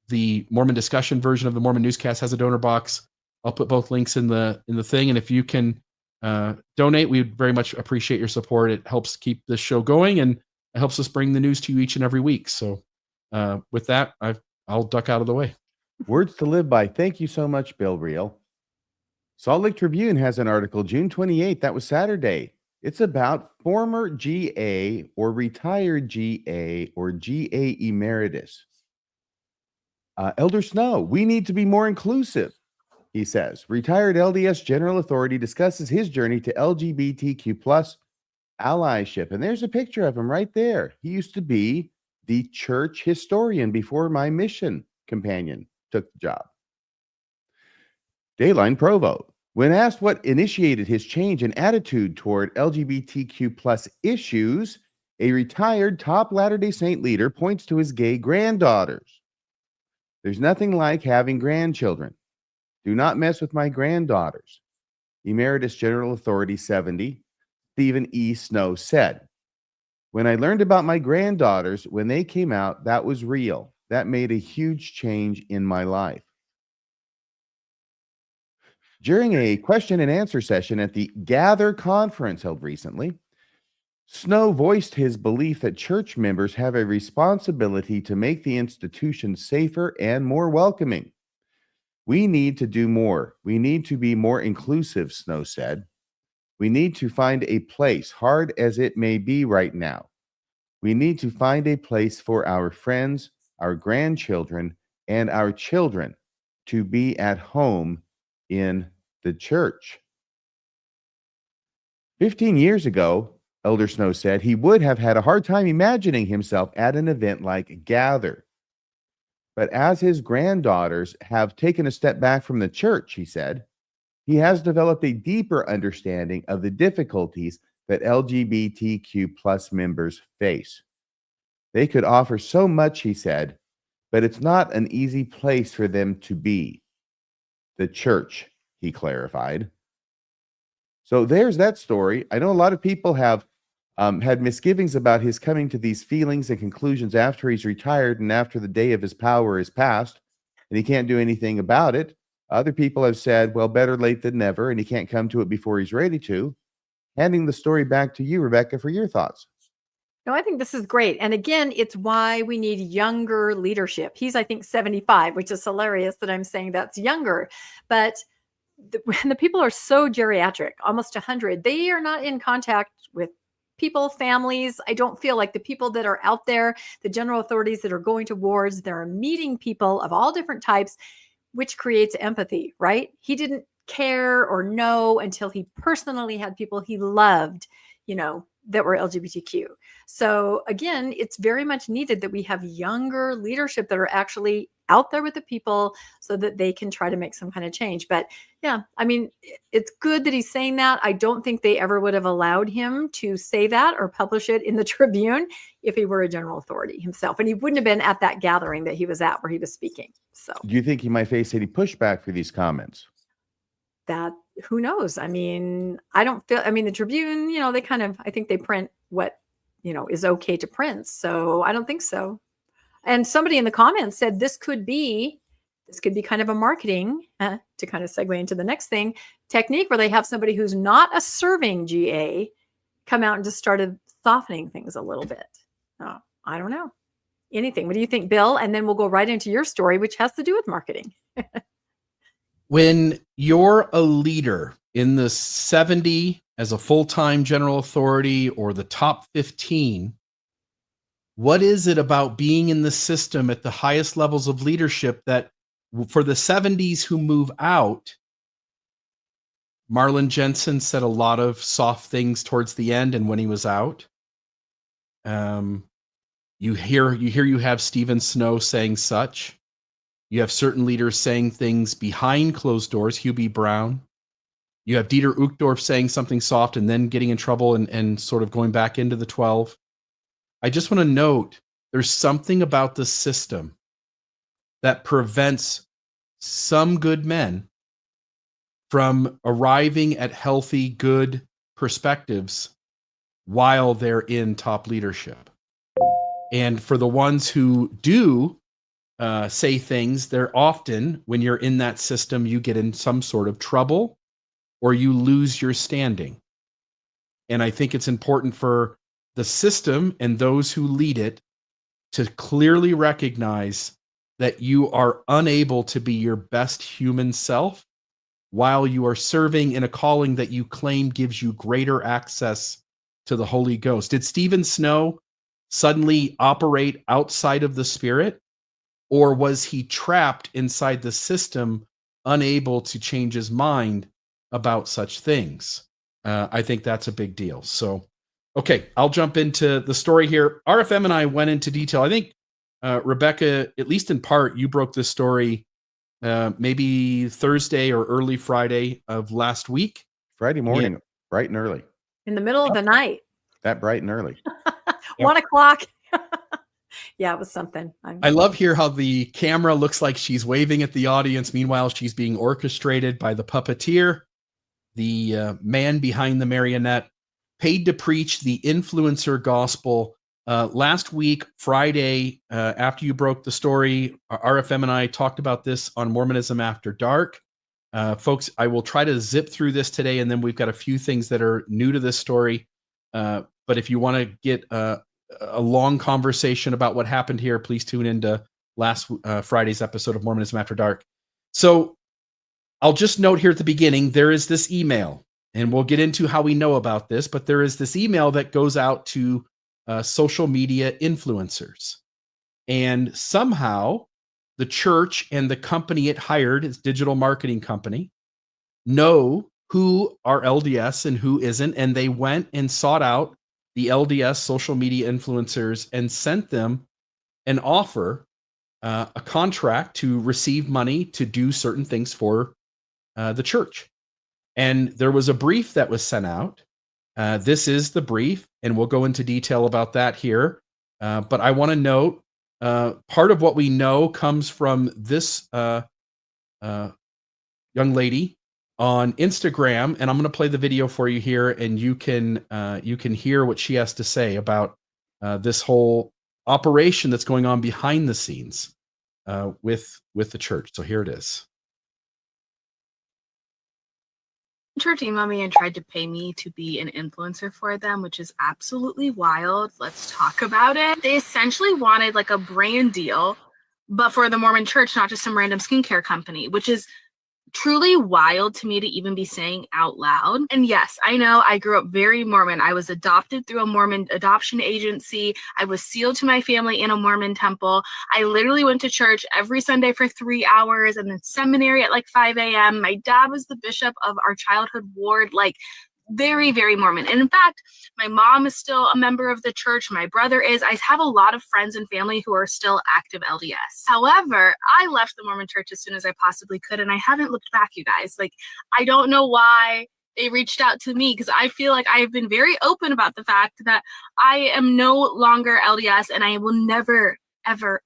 The Mormon discussion version of the Mormon Newscast has a donor box. I'll put both links in the thing. And if you can donate, we would very much appreciate your support. It helps keep this show going and it helps us bring the news to you each and every week. So with that, I'll duck out of the way. Words to live by. Thank you so much, Bill Reel. Salt Lake Tribune has an article, June 28th. That was Saturday. It's about former GA or retired GA or GA emeritus. Elder Snow, we need to be more inclusive, he says. Retired LDS General Authority discusses his journey to LGBTQ plus allyship. And there's a picture of him right there. He used to be the church historian before my mission companion took the job. Dayline Provo. When asked what initiated his change in attitude toward LGBTQ plus issues, a retired top Latter-day Saint leader points to his gay granddaughters. There's nothing like having grandchildren. Do not mess with my granddaughters. Emeritus General Authority 70, Stephen E. Snow said, when I learned about my granddaughters when they came out, that was real. That made a huge change in my life. During a question and answer session at the Gather conference held recently, Snow voiced his belief that church members have a responsibility to make the institution safer and more welcoming. We need to do more. We need to be more inclusive, Snow said. We need to find a place, hard as it may be right now. We need to find a place for our friends, our grandchildren, and our children to be at home in the church. 15 years ago, Elder Snow said he would have had a hard time imagining himself at an event like Gather. But as his granddaughters have taken a step back from the church, he said, he has developed a deeper understanding of the difficulties that LGBTQ plus members face. They could offer so much, he said, but it's not an easy place for them to be. The church, he clarified. So there's that story. I know a lot of people have had misgivings about his coming to these feelings and conclusions after he's retired and after the day of his power is past, and he can't do anything about it. Other people have said, well, better late than never, and he can't come to it before he's ready to. Handing the story back to you, Rebecca, for your thoughts. No, I think this is great. And again, it's why we need younger leadership. He's, I think, 75, which is hilarious that I'm saying that's younger. But when the people are so geriatric, almost 100, they are not in contact with people, families. I don't feel like the people that are out there, the general authorities that are going to wars, they're meeting people of all different types, which creates empathy, right? He didn't care or know until he personally had people he loved, that were LGBTQ. So again, it's very much needed that we have younger leadership that are actually out there with the people so that they can try to make some kind of change. But yeah, I mean, it's good that he's saying that. I don't think they ever would have allowed him to say that or publish it in the Tribune if he were a general authority himself. And he wouldn't have been at that gathering that he was at where he was speaking. So do you think he might face any pushback for these comments? That, who knows? I mean, the Tribune, they kind of, I think they print what, is okay to print. So I don't think so. And somebody in the comments said this could be kind of a marketing, to kind of segue into the next thing, technique where they have somebody who's not a serving GA come out and just started softening things a little bit. Oh, I don't know. Anything. What do you think, Bill? And then we'll go right into your story, which has to do with marketing. When you're a leader in the 70 as a full-time general authority or the top 15, what is it about being in the system at the highest levels of leadership that for the 70s who move out, Marlon Jensen said a lot of soft things towards the end and when he was out. You have Stephen Snow saying such. You have certain leaders saying things behind closed doors, Hugh B. Brown. You have Dieter Uchtdorf saying something soft and then getting in trouble and sort of going back into the 12. I just want to note there's something about the system that prevents some good men from arriving at healthy, good perspectives while they're in top leadership. And for the ones who do say things, they're often, when you're in that system, you get in some sort of trouble or you lose your standing. And I think it's important for the system and those who lead it to clearly recognize that you are unable to be your best human self while you are serving in a calling that you claim gives you greater access to the Holy Ghost. Did Stephen Snow suddenly operate outside of the Spirit, or was he trapped inside the system, unable to change his mind about such things? I think that's a big deal. So, okay, I'll jump into the story here. RFM and I went into detail. I think, Rebecca, at least in part, you broke this story maybe Thursday or early Friday of last week. Friday morning, bright and early. In the middle of the night. That bright and early. 1 o'clock. Yeah, it was something. I love here how the camera looks like she's waving at the audience. Meanwhile, she's being orchestrated by the puppeteer, the man behind the marionette, paid to preach the influencer gospel. Last week, Friday, after you broke the story, RFM and I talked about this on Mormonism After Dark. Folks, I will try to zip through this today, and then we've got a few things that are new to this story. But if you want to get a long conversation about what happened here, please tune into last Friday's episode of Mormonism After Dark. So I'll just note here at the beginning, there is this email, and we'll get into how we know about this, but there is this email that goes out to social media influencers. And somehow the church and the company it hired, its digital marketing company, know who are LDS and who isn't. And they went and sought out the LDS social media influencers and sent them an offer, a contract to receive money to do certain things for the church. And there was a brief that was sent out. This is the brief, and we'll go into detail about that here. But I want to note, part of what we know comes from this young lady on Instagram, and I'm going to play the video for you here, and you can hear what she has to say about this whole operation that's going on behind the scenes with the church. So here it is. Church emailed me and tried to pay me to be an influencer for them, which is absolutely wild. Let's talk about it. They essentially wanted like a brand deal, but for the Mormon Church, not just some random skincare company, which is truly wild to me to even be saying out loud. And yes, I know I grew up very Mormon. I was adopted through a Mormon adoption agency. I was sealed to my family in a Mormon temple. I literally went to church every Sunday for 3 hours and then seminary at like 5 a.m. My dad was the bishop of our childhood ward, like very, very Mormon. And in fact, my mom is still a member of the church. My brother is. I have a lot of friends and family who are still active LDS. However, I left the Mormon church as soon as I possibly could, and I haven't looked back, you guys. Like, I don't know why they reached out to me, because I feel like I've been very open about the fact that I am no longer LDS and I will never,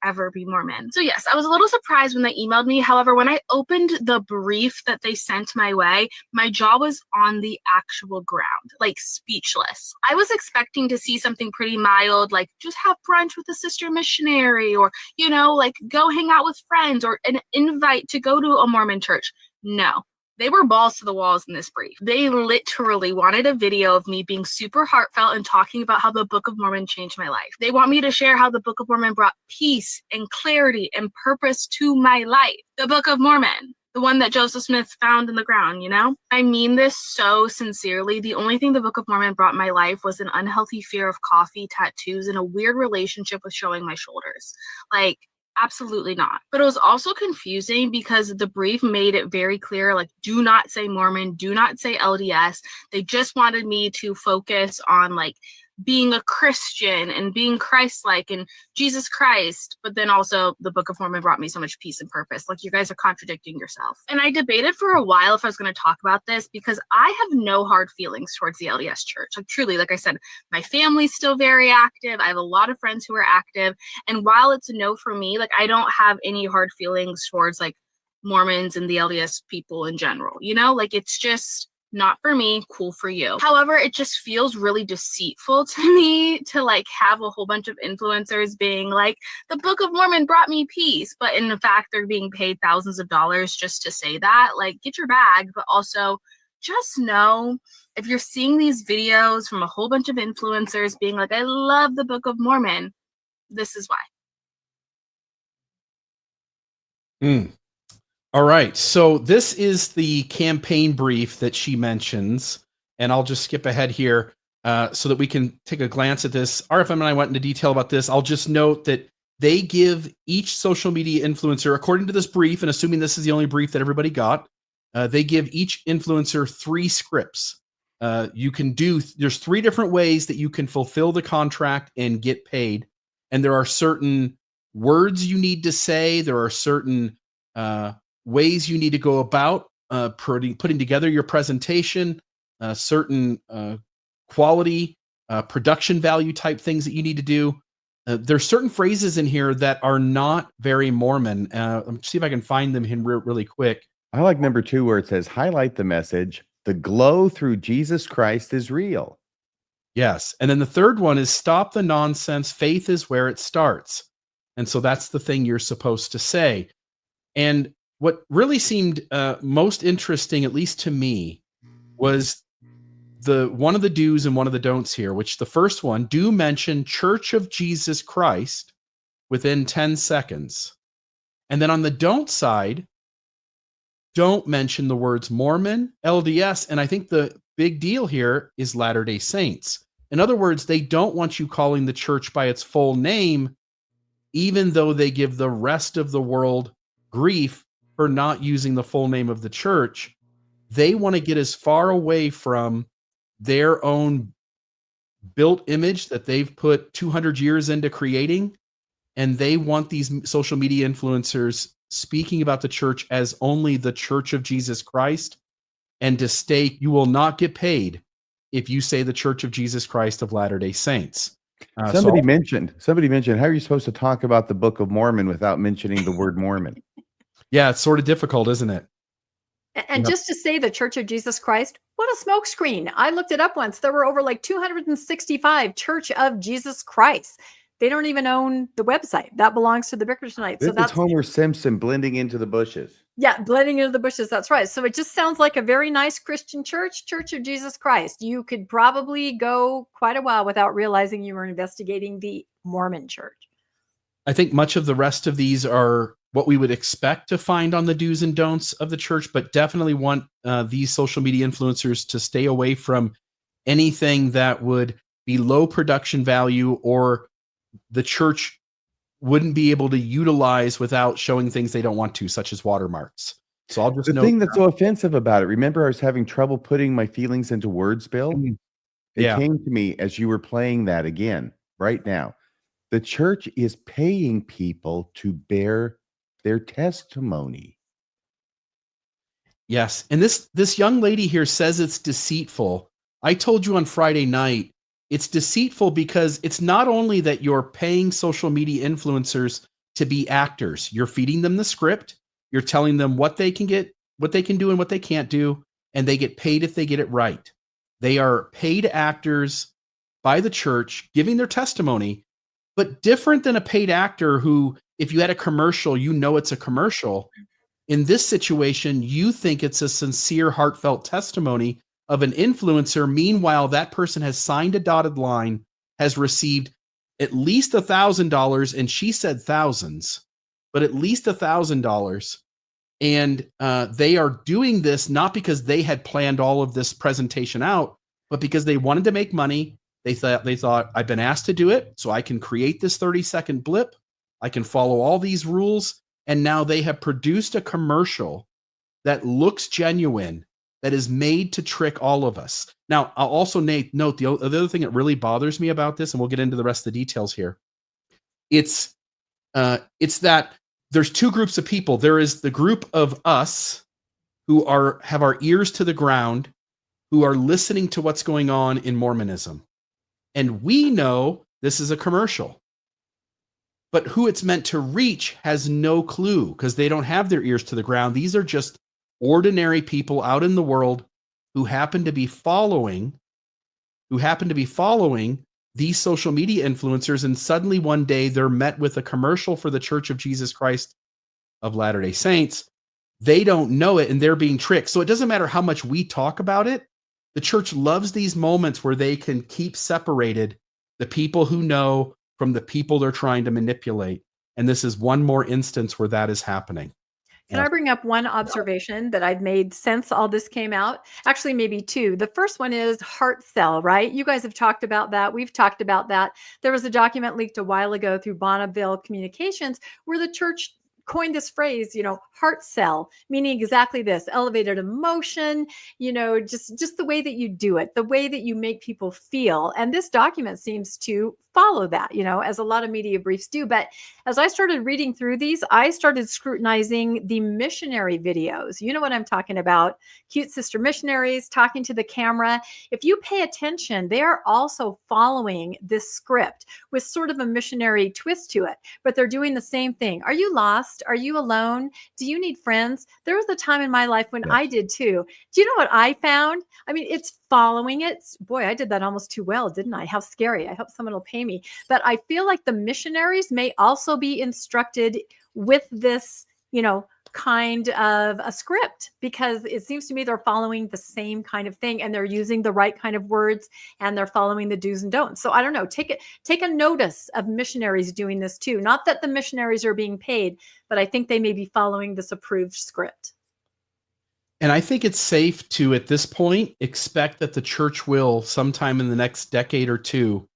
ever be Mormon. So yes, I was a little surprised when they emailed me. However, when I opened the brief that they sent my way, my jaw was on the actual ground, like speechless. I was expecting to see something pretty mild, like just have brunch with a sister missionary, or, you know, like go hang out with friends, or an invite to go to a Mormon church. No. They were balls to the walls in this brief. They literally wanted a video of me being super heartfelt and talking about how the Book of Mormon changed my life. They want me to share how the Book of Mormon brought peace and clarity and purpose to my life. The Book of Mormon, the one that Joseph Smith found in the ground, you know? I mean this so sincerely. The only thing the Book of Mormon brought my life was an unhealthy fear of coffee, tattoos, and a weird relationship with showing my shoulders. Like, absolutely not. But it was also confusing because the brief made it very clear, like, do not say Mormon, do not say LDS. They just wanted me to focus on like being a Christian and being Christ-like and Jesus Christ, but then also the Book of Mormon brought me so much peace and purpose. Like, you guys are contradicting yourself. And I debated for a while if I was going to talk about this because I have no hard feelings towards the LDS Church. Like, truly, like I said, my family's still very active. I have a lot of friends who are active. And while it's a no for me, like, I don't have any hard feelings towards like Mormons and the LDS people in general, you know, like, it's just not for me, cool for you. However, it just feels really deceitful to me to like have a whole bunch of influencers being like, the Book of Mormon brought me peace, but in fact they're being paid thousands of dollars just to say that. Like, get your bag, but also just know if you're seeing these videos from a whole bunch of influencers being like, I love the Book of Mormon, this is why. All right. So this is the campaign brief that she mentions, and I'll just skip ahead here so that we can take a glance at this. RFM and I went into detail about this. I'll just note that they give each social media influencer, according to this brief, and assuming this is the only brief that everybody got, they give each influencer 3 scripts. There's 3 different ways that you can fulfill the contract and get paid. And there are certain words you need to say. There are certain ways you need to go about putting together your presentation, certain quality, production value type things that you need to do. There's certain phrases in here that are not very Mormon. Let me see if I can find them in really quick. I like number 2 where it says, highlight the message, the glow through Jesus Christ is real. Yes. And then the third one is stop the nonsense. Faith is where it starts. And so that's the thing you're supposed to say. And what really seemed most interesting, at least to me, was one of the do's and one of the don'ts here, which the first one, do mention Church of Jesus Christ within 10 seconds. And then on the don't side, don't mention the words Mormon, LDS, and I think the big deal here is Latter-day Saints. In other words, they don't want you calling the church by its full name, even though they give the rest of the world grief for not using the full name of the church. They want to get as far away from their own built image that they've put 200 years into creating. And they want these social media influencers speaking about the church as only the Church of Jesus Christ, and to state you will not get paid if you say the Church of Jesus Christ of Latter-day Saints. Somebody mentioned, how are you supposed to talk about the Book of Mormon without mentioning the word Mormon? Yeah, it's sort of difficult, isn't it? And just to say the Church of Jesus Christ, what a smokescreen. I looked it up once. There were over like 265 Church of Jesus Christ. They don't even own the website. That belongs to the Bickertonites. This is Homer Simpson blending into the bushes. Yeah, blending into the bushes. That's right. So it just sounds like a very nice Christian church, Church of Jesus Christ. You could probably go quite a while without realizing you were investigating the Mormon church. I think much of the rest of these are what we would expect to find on the do's and don'ts of the church, but definitely want these social media influencers to stay away from anything that would be low production value or the church wouldn't be able to utilize without showing things they don't want to, such as watermarks. So I'll just the thing that's so offensive about it. Remember, I was having trouble putting my feelings into words, Bill. It came to me as you were playing that again right now. The church is paying people to bear their testimony. Yes. And this young lady here says it's deceitful. I told you on Friday night, it's deceitful because it's not only that you're paying social media influencers to be actors. You're feeding them the script. You're telling them what they can get, what they can do and what they can't do. And they get paid if they get it right. They are paid actors by the church giving their testimony, but different than a paid actor who, if you had a commercial, you know it's a commercial. In this situation, you think it's a sincere, heartfelt testimony of an influencer. Meanwhile, that person has signed a dotted line, has received at least $1,000, and she said thousands, but at least $1,000. And they are doing this not because they had planned all of this presentation out, but because they wanted to make money. They thought I've been asked to do it, so I can create this 30-second blip. I can follow all these rules. And now they have produced a commercial that looks genuine that is made to trick all of us. Now, I'll also note the other thing that really bothers me about this, and we'll get into the rest of the details here. It's that there's two groups of people. There is the group of us who have our ears to the ground, who are listening to what's going on in Mormonism. And we know this is a commercial. But who it's meant to reach has no clue because they don't have their ears to the ground. These are just ordinary people out in the world who happen to be following these social media influencers, and suddenly one day they're met with a commercial for the Church of Jesus Christ of Latter-day Saints. They don't know it and they're being tricked. So it doesn't matter how much we talk about it. The church loves these moments where they can keep separated the people who know from the people they're trying to manipulate. And this is one more instance where that is happening. Can I bring up one observation that I've made since all this came out? Actually, maybe two. The first one is heart cell, right? You guys have talked about that. We've talked about that. There was a document leaked a while ago through Bonneville Communications where the church coined this phrase, heart cell, meaning exactly this: elevated emotion, just the way that you do it, the way that you make people feel. And this document seems to follow that, as a lot of media briefs do. But as I started reading through these, I started scrutinizing the missionary videos. You know what I'm talking about? Cute sister missionaries talking to the camera. If you pay attention, they are also following this script with sort of a missionary twist to it, but they're doing the same thing. Are you lost? Are you alone? Do you need friends? There was a time in my life when I did too. Do you know what I found? I mean, it's following it. Boy, I did that almost too well, didn't I? How scary. I hope someone will pay me. But I feel like the missionaries may also be instructed with this, kind of a script, because it seems to me they're following the same kind of thing and they're using the right kind of words and they're following the do's and don'ts. So I don't know, take a notice of missionaries doing this too. Not that the missionaries are being paid, but I think they may be following this approved script. And I think it's safe to, at this point, expect that the church will, sometime in the next decade or two,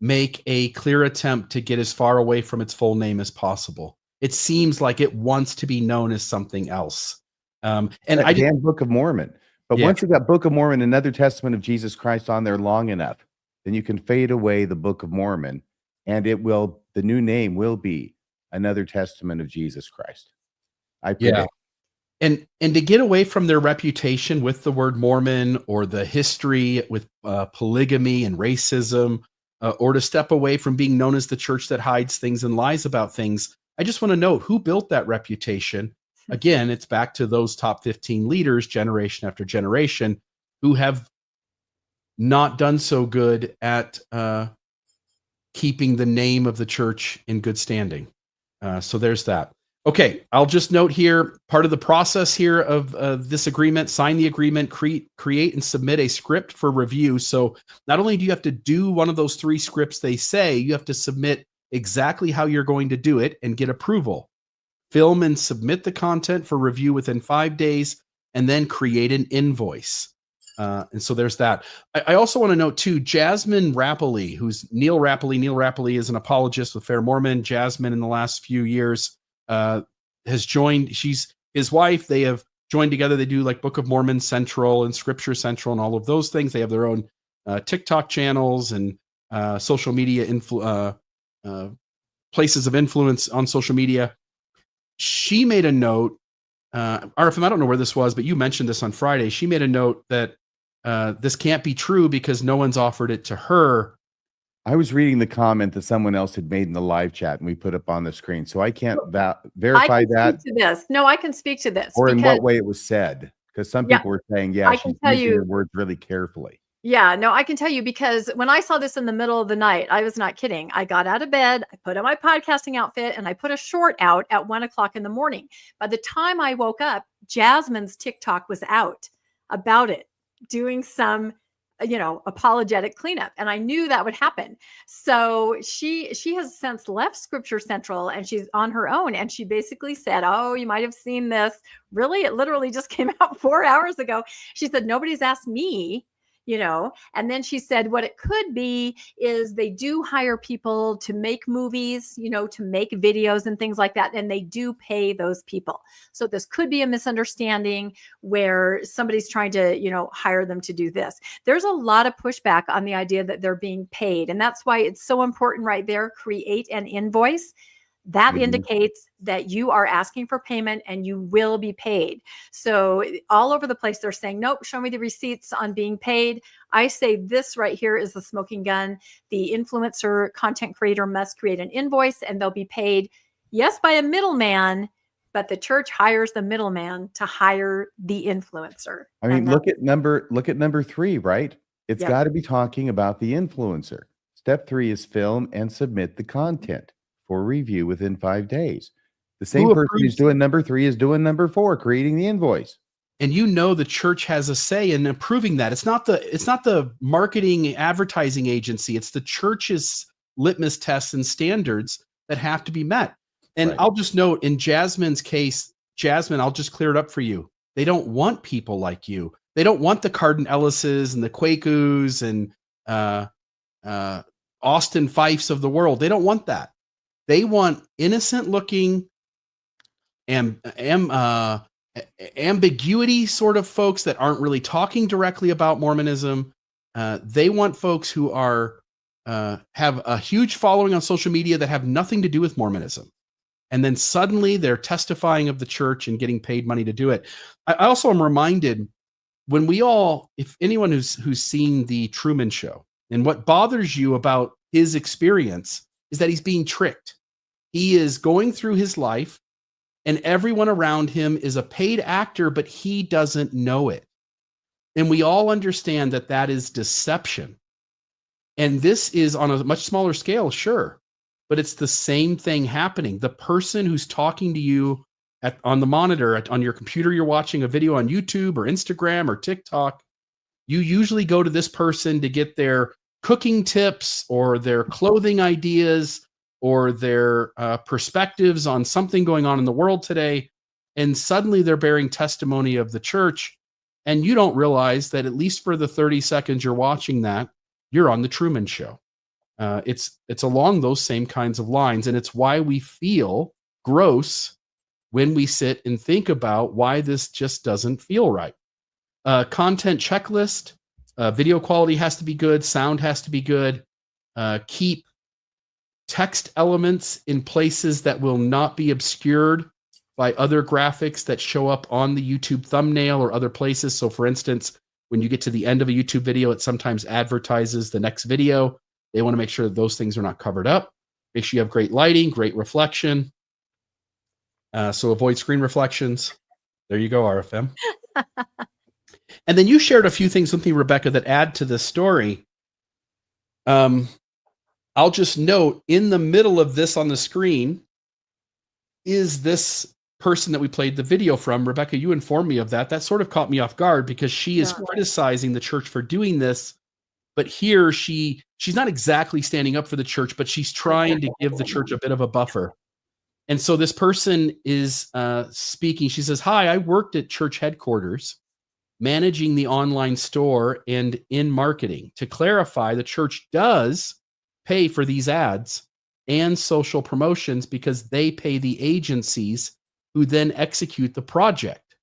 make a clear attempt to get as far away from its full name as possible. It seems like it wants to be known as something else. And I damn Book of Mormon. But once you got Book of Mormon, another testament of Jesus Christ on there long enough, then you can fade away the Book of Mormon, and the new name will be another testament of Jesus Christ. I predict. And to get away from their reputation with the word Mormon, or the history with polygamy and racism, or to step away from being known as the church that hides things and lies about things, I just want to note who built that reputation. Again, it's back to those top 15 leaders, generation after generation, who have not done so good at keeping the name of the church in good standing. So there's that. Okay, I'll just note here, part of the process here of this agreement: sign the agreement, create and submit a script for review. So not only do you have to do one of those 3 scripts they say, you have to submit exactly how you're going to do it and get approval. Film and submit the content for review within 5 days, and then create an invoice. And so there's that. I also want to note too, Jasmine Rappley, who's Neil Rappley. Neil Rappley is an apologist with Fair Mormon. Jasmine, in the last few years, has joined. She's his wife. They have joined together. They do like Book of Mormon Central and Scripture Central and all of those things. They have their own TikTok channels and social media places of influence on social media. She made a note, Arfim, I don't know where this was, but you mentioned this on Friday. She made a note that this can't be true because no one's offered it to her. I was reading the comment that someone else had made in the live chat and we put up on the screen. So I can't verify that. Speak to this. No, I can speak to this. Or in what way it was said. Because some people were saying, she's using her words really carefully. Yeah, no, I can tell you, because when I saw this in the middle of the night, I was not kidding. I got out of bed, I put on my podcasting outfit, and I put a short out at 1:00 in the morning. By the time I woke up, Jasmine's TikTok was out about it, doing some, apologetic cleanup. And I knew that would happen. So she has since left Scripture Central and she's on her own. And she basically said, "Oh, you might have seen this." Really? It literally just came out 4 hours ago. She said, "Nobody's asked me And then she said what it could be is they do hire people to make movies, to make videos and things like that, and they do pay those people. So this could be a misunderstanding where somebody's trying to hire them to do this. There's a lot of pushback on the idea that they're being paid, and that's why it's so important right there. Create an invoice. That indicates that you are asking for payment and you will be paid. So all over the place, they're saying, nope, show me the receipts on being paid. I say this right here is the smoking gun. The influencer content creator must create an invoice and they'll be paid, yes, by a middleman, but the church hires the middleman to hire the influencer. I mean, look at number 3, right? It's Yep. got to be talking about the influencer. Step 3 is film and submit the content for review within 5 days. The same Who person who's approves- doing number 3 is doing number 4, creating the invoice. And the church has a say in approving that. It's not the marketing advertising agency. It's the church's litmus tests and standards that have to be met. And Right. I'll just note, in Jasmine's case, Jasmine, I'll just clear it up for you. They don't want people like you. They don't want the Carden Ellises and the Kwakus and Austin Fifes of the world. They don't want that. They want innocent looking ambiguity sort of folks that aren't really talking directly about Mormonism. They want folks who are have a huge following on social media that have nothing to do with Mormonism. And then suddenly they're testifying of the church and getting paid money to do it. I also am reminded, when if anyone who's seen the Truman Show, and what bothers you about his experience is that he's being tricked. He is going through his life and everyone around him is a paid actor, but he doesn't know it. And we all understand that that is deception. And this is on a much smaller scale, sure, but it's the same thing happening. The person who's talking to you on the monitor, on your computer, you're watching a video on YouTube or Instagram or TikTok, you usually go to this person to get their cooking tips or their clothing ideas or their perspectives on something going on in the world today. And suddenly they're bearing testimony of the church. And you don't realize that, at least for the 30 seconds you're watching that, you're on the Truman Show. It's along those same kinds of lines. And it's why we feel gross when we sit and think about why this just doesn't feel right. Content checklist, video quality has to be good. Sound has to be good. Keep text elements in places that will not be obscured by other graphics that show up on the YouTube thumbnail or other places. So for instance, when you get to the end of a YouTube video, it sometimes advertises the next video. They want to make sure that those things are not covered up. Make sure you have great lighting, great reflection. So avoid screen reflections. There you go, RFM. And then you shared a few things with me, Rebecca, that add to this story. I'll just note, in the middle of this on the screen is this person that we played the video from. Rebecca, you informed me of that. That sort of caught me off guard because she is criticizing the church for doing this. But here she's not exactly standing up for the church, but she's trying to give the church a bit of a buffer. And so this person is speaking. She says, "Hi, I worked at church headquarters managing the online store and in marketing. To clarify, the church does pay for these ads and social promotions because they pay the agencies who then execute the project.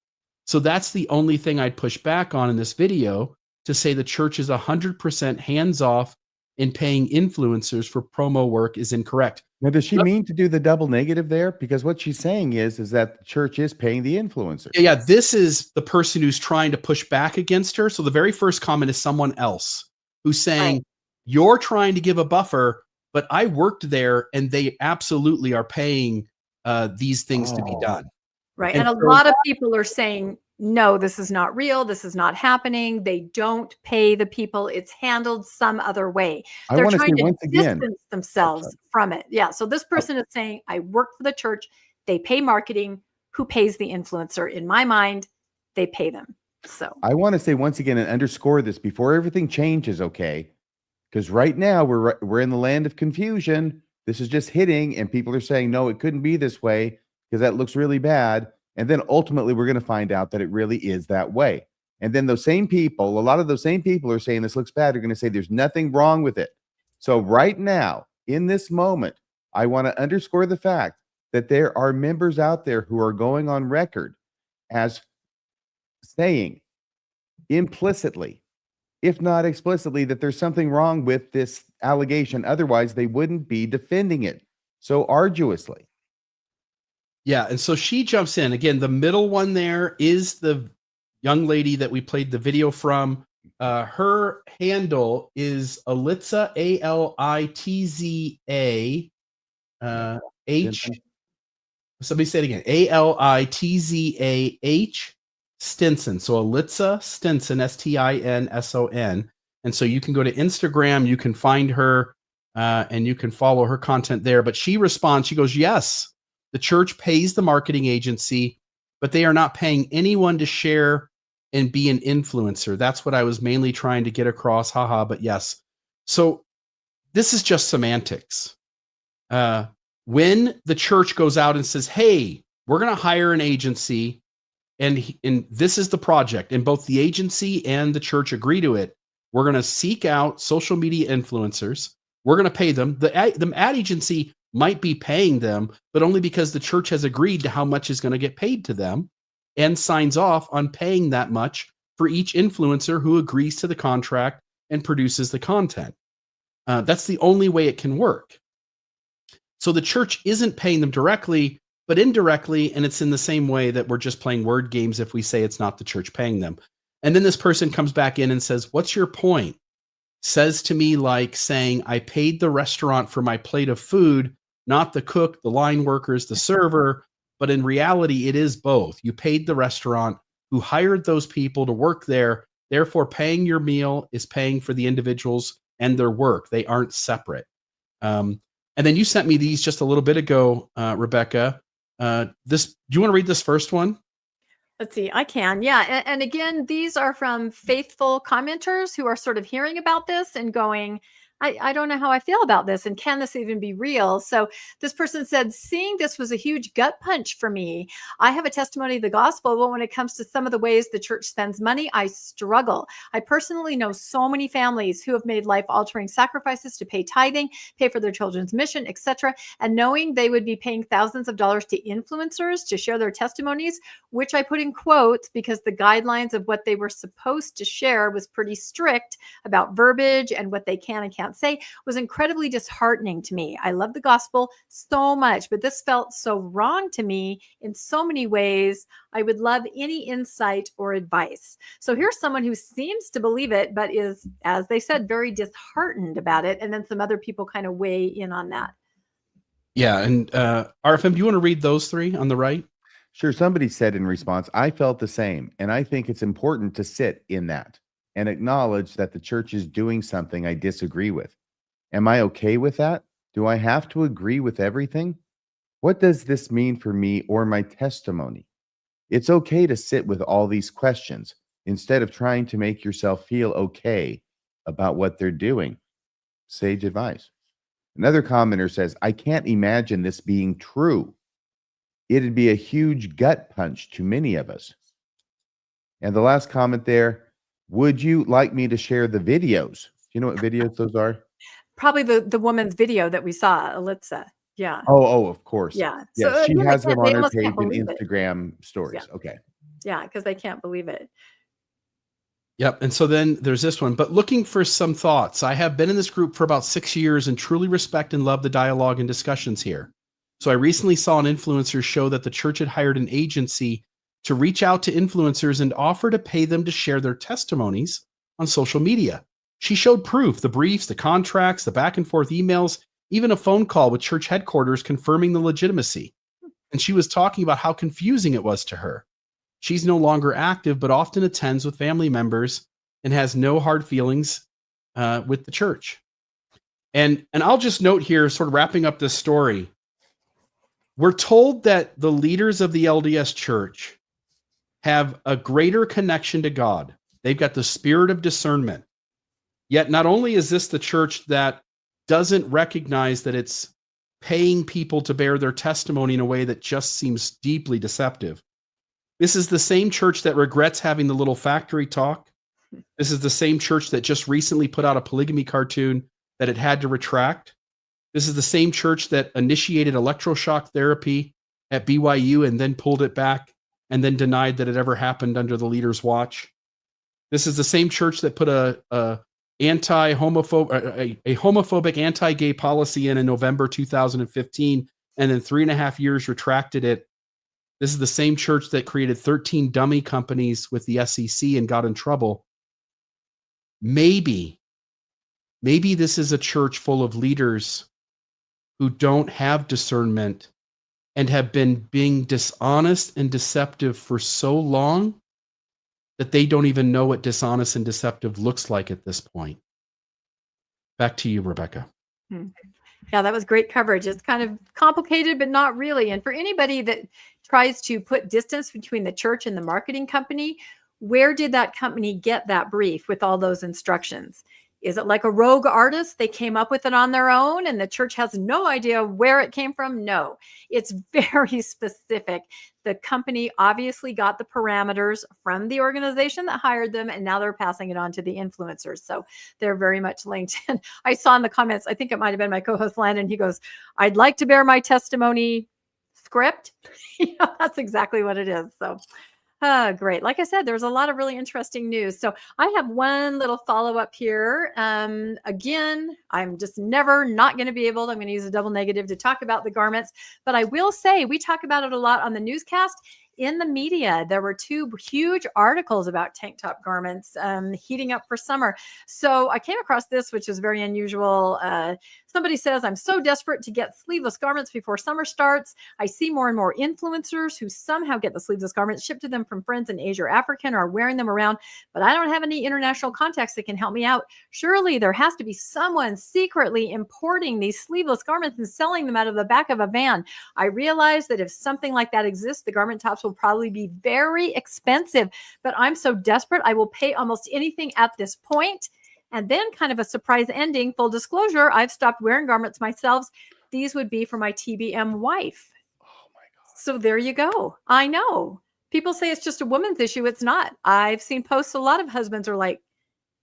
So that's the only thing I'd push back on in this video, to say the church is 100% hands-off in paying influencers for promo work is incorrect." Now, does she mean to do the double negative there? Because what she's saying is that the church is paying the influencer. Yeah, this is the person who's trying to push back against her. So the very first comment is someone else who's saying, you're trying to give a buffer, but I worked there and they absolutely are paying these things to be done. Right. And And a so- lot of people are saying, no, this is not real. This is not happening. They don't pay the people. It's handled some other way. I They're want to say trying to once again, distance themselves from it. Yeah. So this person is saying, I work for the church. They pay marketing. Who pays the influencer? In my mind, they pay them. So I want to say once again and underscore this before everything changes, okay? Because right now we're in the land of confusion. This is just hitting, and people are saying, no, it couldn't be this way because that looks really bad. And then ultimately we're going to find out that it really is that way. And then those same people, a lot of those same people are saying this looks bad. They're going to say there's nothing wrong with it. So right now, in this moment, I want to underscore the fact that there are members out there who are going on record as saying implicitly, if not explicitly, that there's something wrong with this allegation. Otherwise, they wouldn't be defending it so arduously. Yeah, and so she jumps in. Again, the middle one there is the young lady that we played the video from. Her handle is Alitza, Alitza H. Somebody say it again. Alitza Stinson. So Alitza Stinson, Stinson. And so you can go to Instagram, you can find her, and you can follow her content there. But she responds, she goes, yes, the church pays the marketing agency, but they are not paying anyone to share and be an influencer. That's what I was mainly trying to get across. Haha, but yes. So this is just semantics. When the church goes out and says, hey, we're going to hire an agency, and this is the project, and both the agency and the church agree to it, we're going to seek out social media influencers. We're going to pay them. The ad agency might be paying them, but only because the church has agreed to how much is going to get paid to them and signs off on paying that much for each influencer who agrees to the contract and produces the content. That's the only way it can work. So the church isn't paying them directly, but indirectly, and it's in the same way that we're just playing word games if we say it's not the church paying them. And then this person comes back in and says, what's your point? Says to me like saying, I paid the restaurant for my plate of food, not the cook, the line workers, the server. But in reality, it is both. You paid the restaurant who hired those people to work there. Therefore, paying your meal is paying for the individuals and their work. They aren't separate. And then you sent me these just a little bit ago, Rebecca. Do you want to read this first one? Let's see. I can. Yeah. And again, these are from faithful commenters who are sort of hearing about this and going, I don't know how I feel about this. And can this even be real? So this person said, seeing this was a huge gut punch for me. I have a testimony of the gospel, but when it comes to some of the ways the church spends money, I struggle. I personally know so many families who have made life-altering sacrifices to pay tithing, pay for their children's mission, etc. And knowing they would be paying thousands of dollars to influencers to share their testimonies, which I put in quotes because the guidelines of what they were supposed to share was pretty strict about verbiage and what they can and can't say, was incredibly disheartening to me. I love the gospel so much, but this felt so wrong to me in so many ways. I would love any insight or advice. So here's someone who seems to believe it, but is, as they said, very disheartened about it. And then some other people kind of weigh in on that. Yeah. And RFM, do you want to read those three on the right? Sure. Somebody said in response, I felt the same. And I think it's important to sit in that and acknowledge that the church is doing something I disagree with. Am I okay with that? Do I have to agree with everything? What does this mean for me or my testimony? It's okay to sit with all these questions instead of trying to make yourself feel okay about what they're doing. Sage advice. Another commenter says, I can't imagine this being true. It'd be a huge gut punch to many of us. And the last comment there, would you like me to share the videos? Do you know what videos those are? Probably the woman's video that we saw, Alitza. Yeah. Oh, of course. Yeah. Yeah, So she again, has them on they her almost page can't and believe it. Instagram stories. Yeah. Okay. Yeah, because they can't believe it. Yep. And so then there's this one, but looking for some thoughts. I have been in this group for about 6 years and truly respect and love the dialogue and discussions here. So I recently saw an influencer show that the church had hired an agency to reach out to influencers and offer to pay them to share their testimonies on social media. She showed proof, the briefs, the contracts, the back and forth emails, even a phone call with church headquarters confirming the legitimacy. And she was talking about how confusing it was to her. She's no longer active, but often attends with family members and has no hard feelings with the church. And I'll just note here, sort of wrapping up this story, we're told that the leaders of the LDS Church have a greater connection to God. They've got the spirit of discernment. Yet not only is this the church that doesn't recognize that it's paying people to bear their testimony in a way that just seems deeply deceptive, This is the same church that regrets having the little factory talk. This is the same church that just recently put out a polygamy cartoon that it had to retract. This is the same church that initiated electroshock therapy at BYU and then pulled it back and then denied that it ever happened under the leader's watch. This is the same church that put a homophobic anti-gay policy in November 2015 and then 3.5 years retracted it. This is the same church that created 13 dummy companies with the SEC and got in trouble. Maybe this is a church full of leaders who don't have discernment and have been being dishonest and deceptive for so long that they don't even know what dishonest and deceptive looks like at this point. Back to you, Rebecca. Yeah, that was great coverage. It's kind of complicated, but not really. And for anybody that tries to put distance between the church and the marketing company, where did that company get that brief with all those instructions? Is it like a rogue artist? They came up with it on their own and the church has no idea where it came from? No, it's very specific. The company obviously got the parameters from the organization that hired them, and now they're passing it on to the influencers. So they're very much linked. And I saw in the comments, I think it might have been my co-host Landon, he goes, "I'd like to bear my testimony script." That's exactly what it is. So great. Like I said, there's a lot of really interesting news. So I have one little follow-up here. Again, I'm just never not going to be able, I'm going to use a double negative to talk about the garments, but I will say we talk about it a lot on the newscast. In the media, there were 2 huge articles about tank top garments heating up for summer. So I came across this, which is very unusual. Somebody says, "I'm so desperate to get sleeveless garments before summer starts. I see more and more influencers who somehow get the sleeveless garments shipped to them from friends in Asia or Africa and are wearing them around, but I don't have any international contacts that can help me out. Surely there has to be someone secretly importing these sleeveless garments and selling them out of the back of a van. I realize that if something like that exists, the garment tops will probably be very expensive, but I'm so desperate I will pay almost anything at this point." And then kind of a surprise ending, full disclosure, I've stopped wearing garments myself. These would be for my TBM wife. Oh my God. So there you go. I know. People say it's just a woman's issue. It's not. I've seen posts, a lot of husbands are like,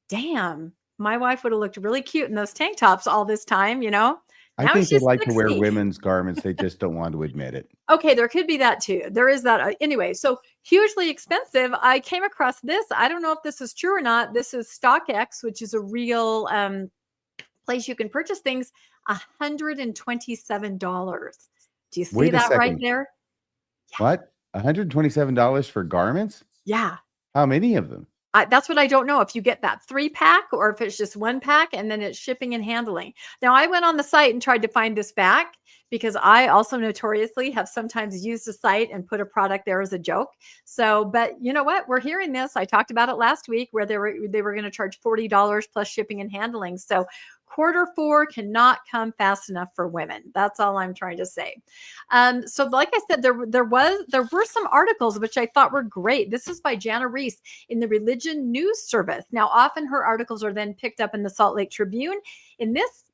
"Damn, my wife would have looked really cute in those tank tops all this time, you know? I Now think they she's like to wear 60. women's garments. They just don't want to admit it. Okay, there could be that too. There is that. Anyway, so hugely expensive. I came across this. I don't know if this is true or not. This is StockX, which is a real place you can purchase things. $127. Do you see Wait a that right second. there? What? $127 for garments? Yeah. How many of them? That's what I don't know, if you get that 3-pack or if it's just 1-pack and then it's shipping and handling. Now, I went on the site and tried to find this back because I also notoriously have sometimes used the site and put a product there as a joke. So, but you know what? We're hearing this. I talked about it last week where they were going to charge $40 plus shipping and handling. So Q4 cannot come fast enough for women. That's all I'm trying to say. So like I said, there were some articles which I thought were great. This is by Jana Reese in the Religion News Service. Now, often her articles are then picked up in the Salt Lake Tribune.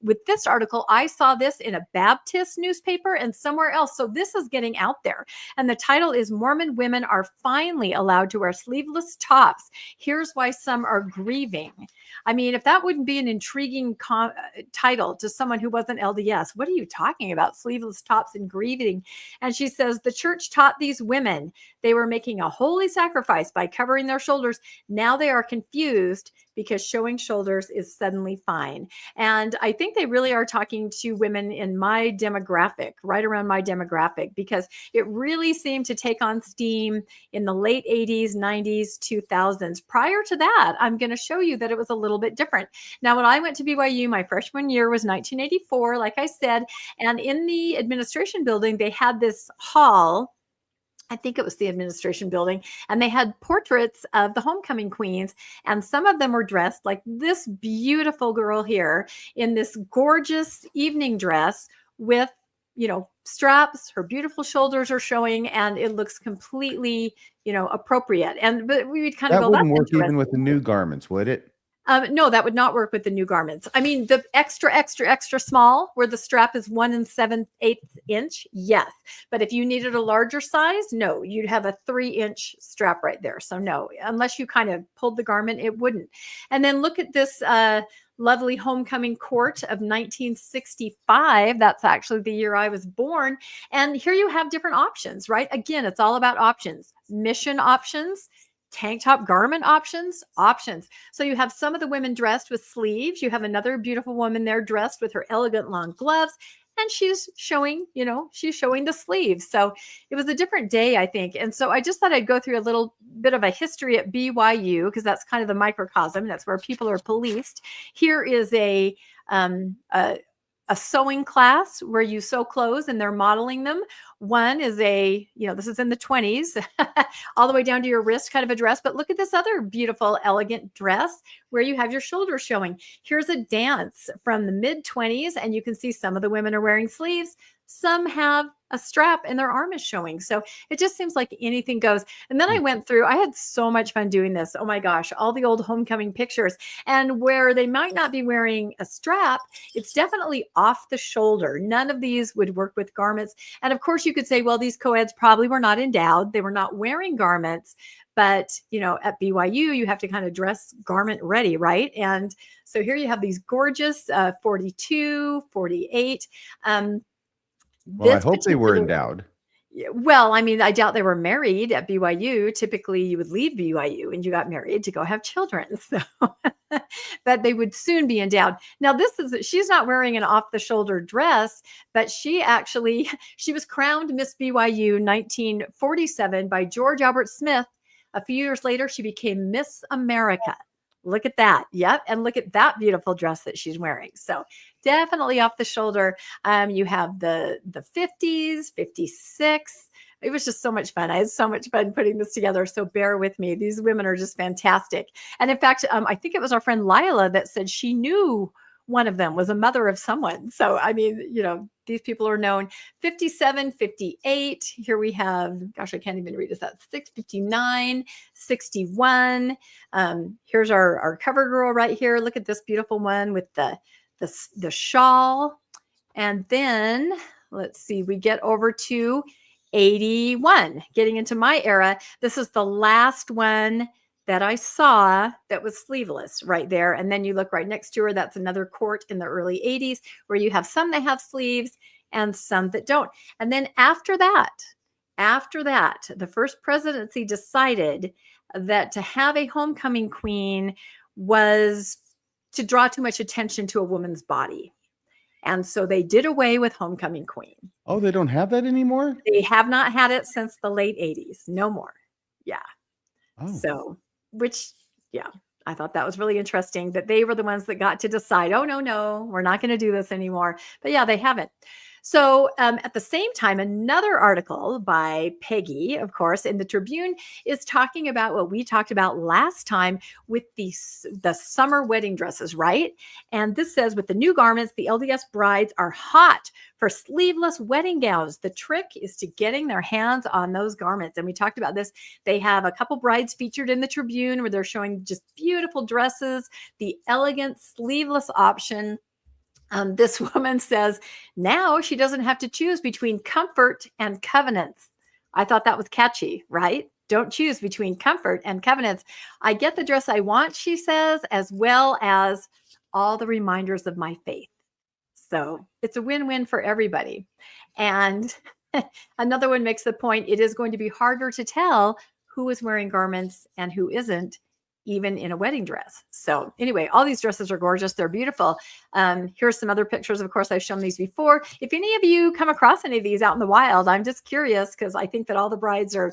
With this article, I saw this in a Baptist newspaper and somewhere else. So this is getting out there. And the title is "Mormon Women Are Finally Allowed to Wear Sleeveless Tops. Here's Why Some Are Grieving." I mean, if that wouldn't be an intriguing title to someone who wasn't LDS, what are you talking about? Sleeveless tops and grieving. And she says, the church taught these women they were making a holy sacrifice by covering their shoulders. Now they are confused because showing shoulders is suddenly fine. And I think they really are talking to women in my demographic, right around my demographic, because it really seemed to take on steam in the late 80s, 90s, 2000s. Prior to that, I'm going to show you that it was a little bit different. Now, when I went to BYU, my freshman year was 1984, like I said, and in the administration building, they had this hall. I think it was the administration building, and they had portraits of the homecoming queens, and some of them were dressed like this beautiful girl here in this gorgeous evening dress with, straps. Her beautiful shoulders are showing, and it looks completely, appropriate. But we would kind of That go, wouldn't that's work even interesting. with the new garments, would it? No, that would not work with the new garments. I mean, the extra small, where the strap is 1 7/8 inch, yes. But if you needed a larger size, no, you'd have a 3-inch strap right there. So no, unless you kind of pulled the garment, it wouldn't. And then look at this lovely homecoming court of 1965. That's actually the year I was born. And here you have different options, right? Again, it's all about options, mission options, tank top garment options. So you have some of the women dressed with sleeves. You have another beautiful woman there dressed with her elegant long gloves. And she's showing, she's showing the sleeves. So it was a different day, I think. And so I just thought I'd go through a little bit of a history at BYU, because that's kind of the microcosm. That's where people are policed. Here is a sewing class where you sew clothes and they're modeling them. One is this is in the 20s, all the way down to your wrist kind of a dress. But look at this other beautiful, elegant dress where you have your shoulders showing. Here's a dance from the mid-20s, and you can see some of the women are wearing sleeves. Some have a strap and their arm is showing. So it just seems like anything goes. And then I went through, I had so much fun doing this. Oh my gosh, all the old homecoming pictures. And where they might not be wearing a strap, it's definitely off the shoulder. None of these would work with garments. And of course, you could say, well, these co-eds probably were not endowed. They were not wearing garments. But, at BYU, you have to kind of dress garment ready, right? And so here you have these gorgeous 42, 48. Well, I hope they were endowed. Well, I mean, I doubt they were married at BYU. Typically, you would leave BYU and you got married to go have children. So, but they would soon be endowed. Now, she's not wearing an off-the-shoulder dress, but she was crowned Miss BYU 1947 by George Albert Smith. A few years later, she became Miss America. Look at that. Yep. And look at that beautiful dress that she's wearing. So definitely off the shoulder. You have the 50s, 56. It was just so much fun. I had so much fun putting this together. So bear with me. These women are just fantastic. And in fact, I think it was our friend Lila that said she knew one of them was a mother of someone. So, I mean, these people are known. 57, 58. Here we have, gosh, I can't even read this. That's 659, 61. Here's our cover girl right here. Look at this beautiful one with the shawl. And then let's see, we get over to 81, getting into my era. This is the last one that I saw that was sleeveless right there. And then you look right next to her. That's another court in the early 80s where you have some that have sleeves and some that don't. And then after that, the first presidency decided that to have a homecoming queen was to draw too much attention to a woman's body. And so they did away with homecoming queen. Oh, they don't have that anymore? They have not had it since the late 80s. No more. Yeah. Oh. So, I thought that was really interesting that they were the ones that got to decide, oh, no, we're not going to do this anymore. But yeah, they haven't. So at the same time, another article by Peggy, of course, in the Tribune is talking about what we talked about last time with the summer wedding dresses, right? And this says, with the new garments, the LDS brides are hot for sleeveless wedding gowns. The trick is to getting their hands on those garments. And we talked about this. They have a couple brides featured in the Tribune where they're showing just beautiful dresses, the elegant sleeveless option. This woman says now she doesn't have to choose between comfort and covenants. I thought that was catchy, right? Don't choose between comfort and covenants. I get the dress I want, she says, as well as all the reminders of my faith. So it's a win-win for everybody. And another one makes the point, it is going to be harder to tell who is wearing garments and who isn't, even in a wedding dress. So anyway, all these dresses are gorgeous. They're beautiful. Here's some other pictures. Of course, I've shown these before. If any of you come across any of these out in the wild, I'm just curious because I think that all the brides are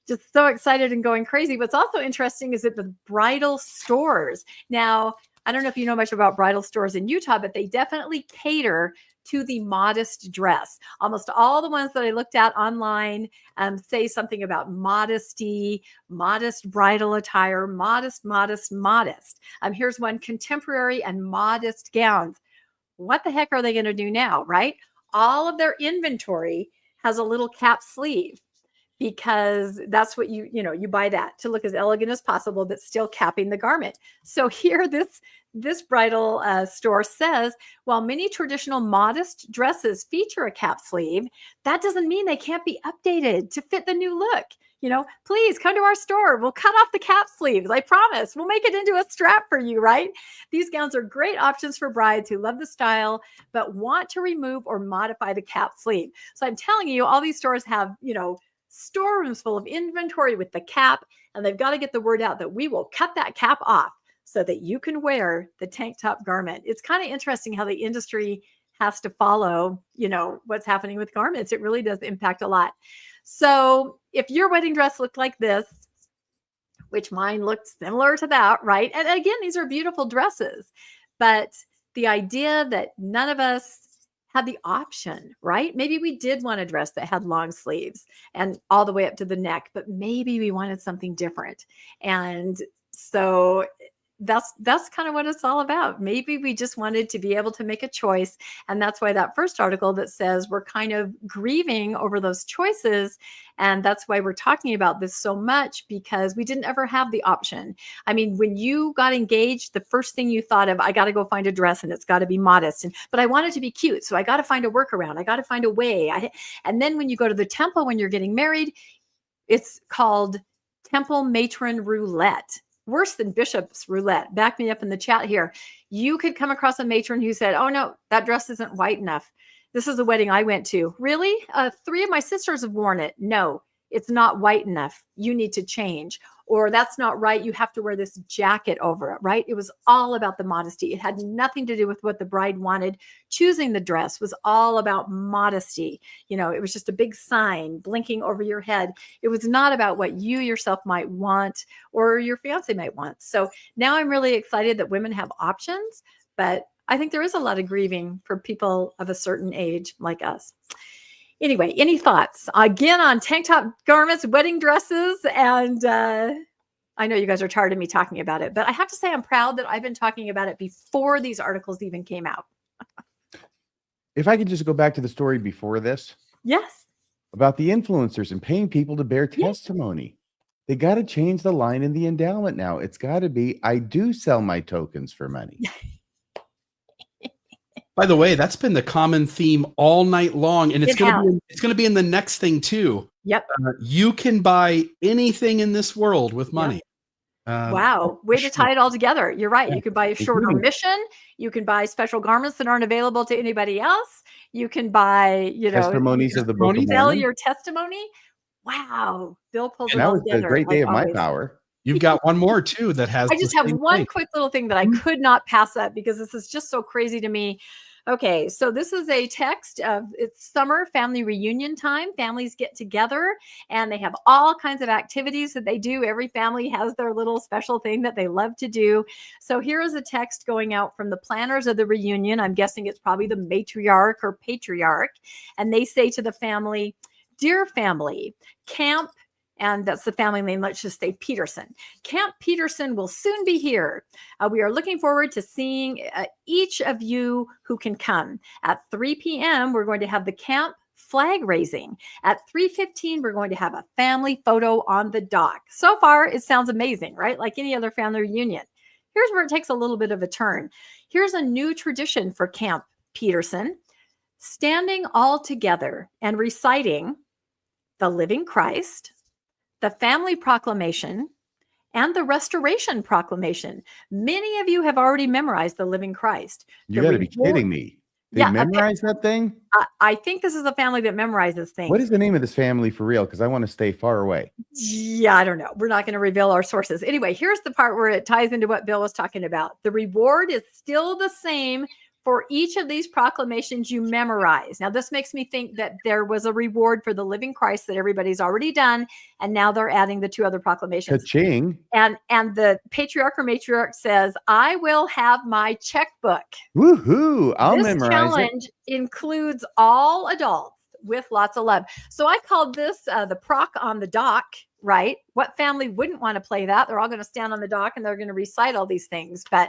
just so excited and going crazy. What's also interesting is that the bridal stores. Now, I don't know if you know much about bridal stores in Utah, but they definitely cater to the modest dress. Almost all the ones that I looked at online say something about modesty, modest bridal attire, modest. Here's one, contemporary and modest gowns. What the heck are they going to do now, right? All of their inventory has a little cap sleeve. because that's what you buy that to look as elegant as possible, but still capping the garment. So here, this bridal store says, while many traditional modest dresses feature a cap sleeve, that doesn't mean they can't be updated to fit the new look. Please come to our store. We'll cut off the cap sleeves. I promise. We'll make it into a strap for you, right? These gowns are great options for brides who love the style, but want to remove or modify the cap sleeve. So I'm telling you, all these stores have, storerooms full of inventory with the cap, and they've got to get the word out that we will cut that cap off so that you can wear the tank top garment. It's kind of interesting how the industry has to follow, what's happening with garments. It really does impact a lot. So if your wedding dress looked like this, which mine looked similar to that, right? And again, these are beautiful dresses, but the idea that none of us had the option, right? Maybe we did want a dress that had long sleeves and all the way up to the neck, but maybe we wanted something different. And so that's kind of what it's all about. Maybe we just wanted to be able to make a choice. And that's why that first article that says we're kind of grieving over those choices. And that's why we're talking about this so much, because we didn't ever have the option. I mean, when you got engaged, the first thing you thought of, I got to go find a dress and it's got to be modest. But I want it to be cute. So I got to find a workaround. I got to find a way. And then when you go to the temple, when you're getting married, it's called temple matron roulette. Worse than bishop's roulette. Back me up in the chat here. You could come across a matron who said, oh no, that dress isn't white enough. This is a wedding I went to. Really? 3 of my sisters have worn it. No, it's not white enough. You need to change. Or that's not right. You have to wear this jacket over it, right? It was all about the modesty. It had nothing to do with what the bride wanted. Choosing the dress was all about modesty. It was just a big sign blinking over your head. It was not about what you yourself might want or your fiance might want. So now I'm really excited that women have options, but I think there is a lot of grieving for people of a certain age like us. Anyway, any thoughts again on tank top garments, wedding dresses? And I know you guys are tired of me talking about it, but I have to say I'm proud that I've been talking about it before these articles even came out. If I could just go back to the story before this. Yes. About the influencers and paying people to bear testimony. They got to change the line in the endowment now. It's got to be, I do sell my tokens for money. By the way, that's been the common theme all night long, and it's going to be in the next thing too. Yep. You can buy anything in this world with money. Yep. Wow. Way to tie it all together. You're right. Yeah. You can buy a shorter mission. You can buy special garments that aren't available to anybody else. You can buy, testimonies of the Book of sell Mormon. Your testimony. Wow. Bill pulled it all together. That was a great day of my power. You've got one more too that has. I just have one quick little thing that I could not pass up because this is just so crazy to me. Okay, so this is a text of it's summer family reunion time. Families get together and they have all kinds of activities that they do. Every family has their little special thing that they love to do. So here is a text going out from the planners of the reunion. I'm guessing it's probably the matriarch or patriarch. And they say to the family, "Dear family, Camp," and that's the family name, let's just say Peterson. Camp Peterson will soon be here. We are looking forward to seeing each of you who can come. At 3 p.m., we're going to have the camp flag raising. At 3:15, we're going to have a family photo on the dock. So far, it sounds amazing, right? Like any other family reunion. Here's where it takes a little bit of a turn. Here's a new tradition for Camp Peterson. Standing all together and reciting the Living Christ, the Family Proclamation, and the Restoration Proclamation. Many of you have already memorized the Living Christ. You got to be kidding me. They memorize that thing? I think this is a family that memorizes things. What is the name of this family for real? Because I want to stay far away. Yeah, I don't know. We're not going to reveal our sources. Anyway, here's the part where it ties into what Bill was talking about. The reward is still the same for each of these proclamations you memorize. Now, this makes me think that there was a reward for the Living Christ that everybody's already done, and now they're adding the 2 other proclamations. Ka-ching. And the patriarch or matriarch says, "I will have my checkbook." Woohoo! I'll this memorize challenge includes all adults with lots of love. So I called this the proc on the dock. Right? What family wouldn't want to play that? They're all going to stand on the dock and they're going to recite all these things. But,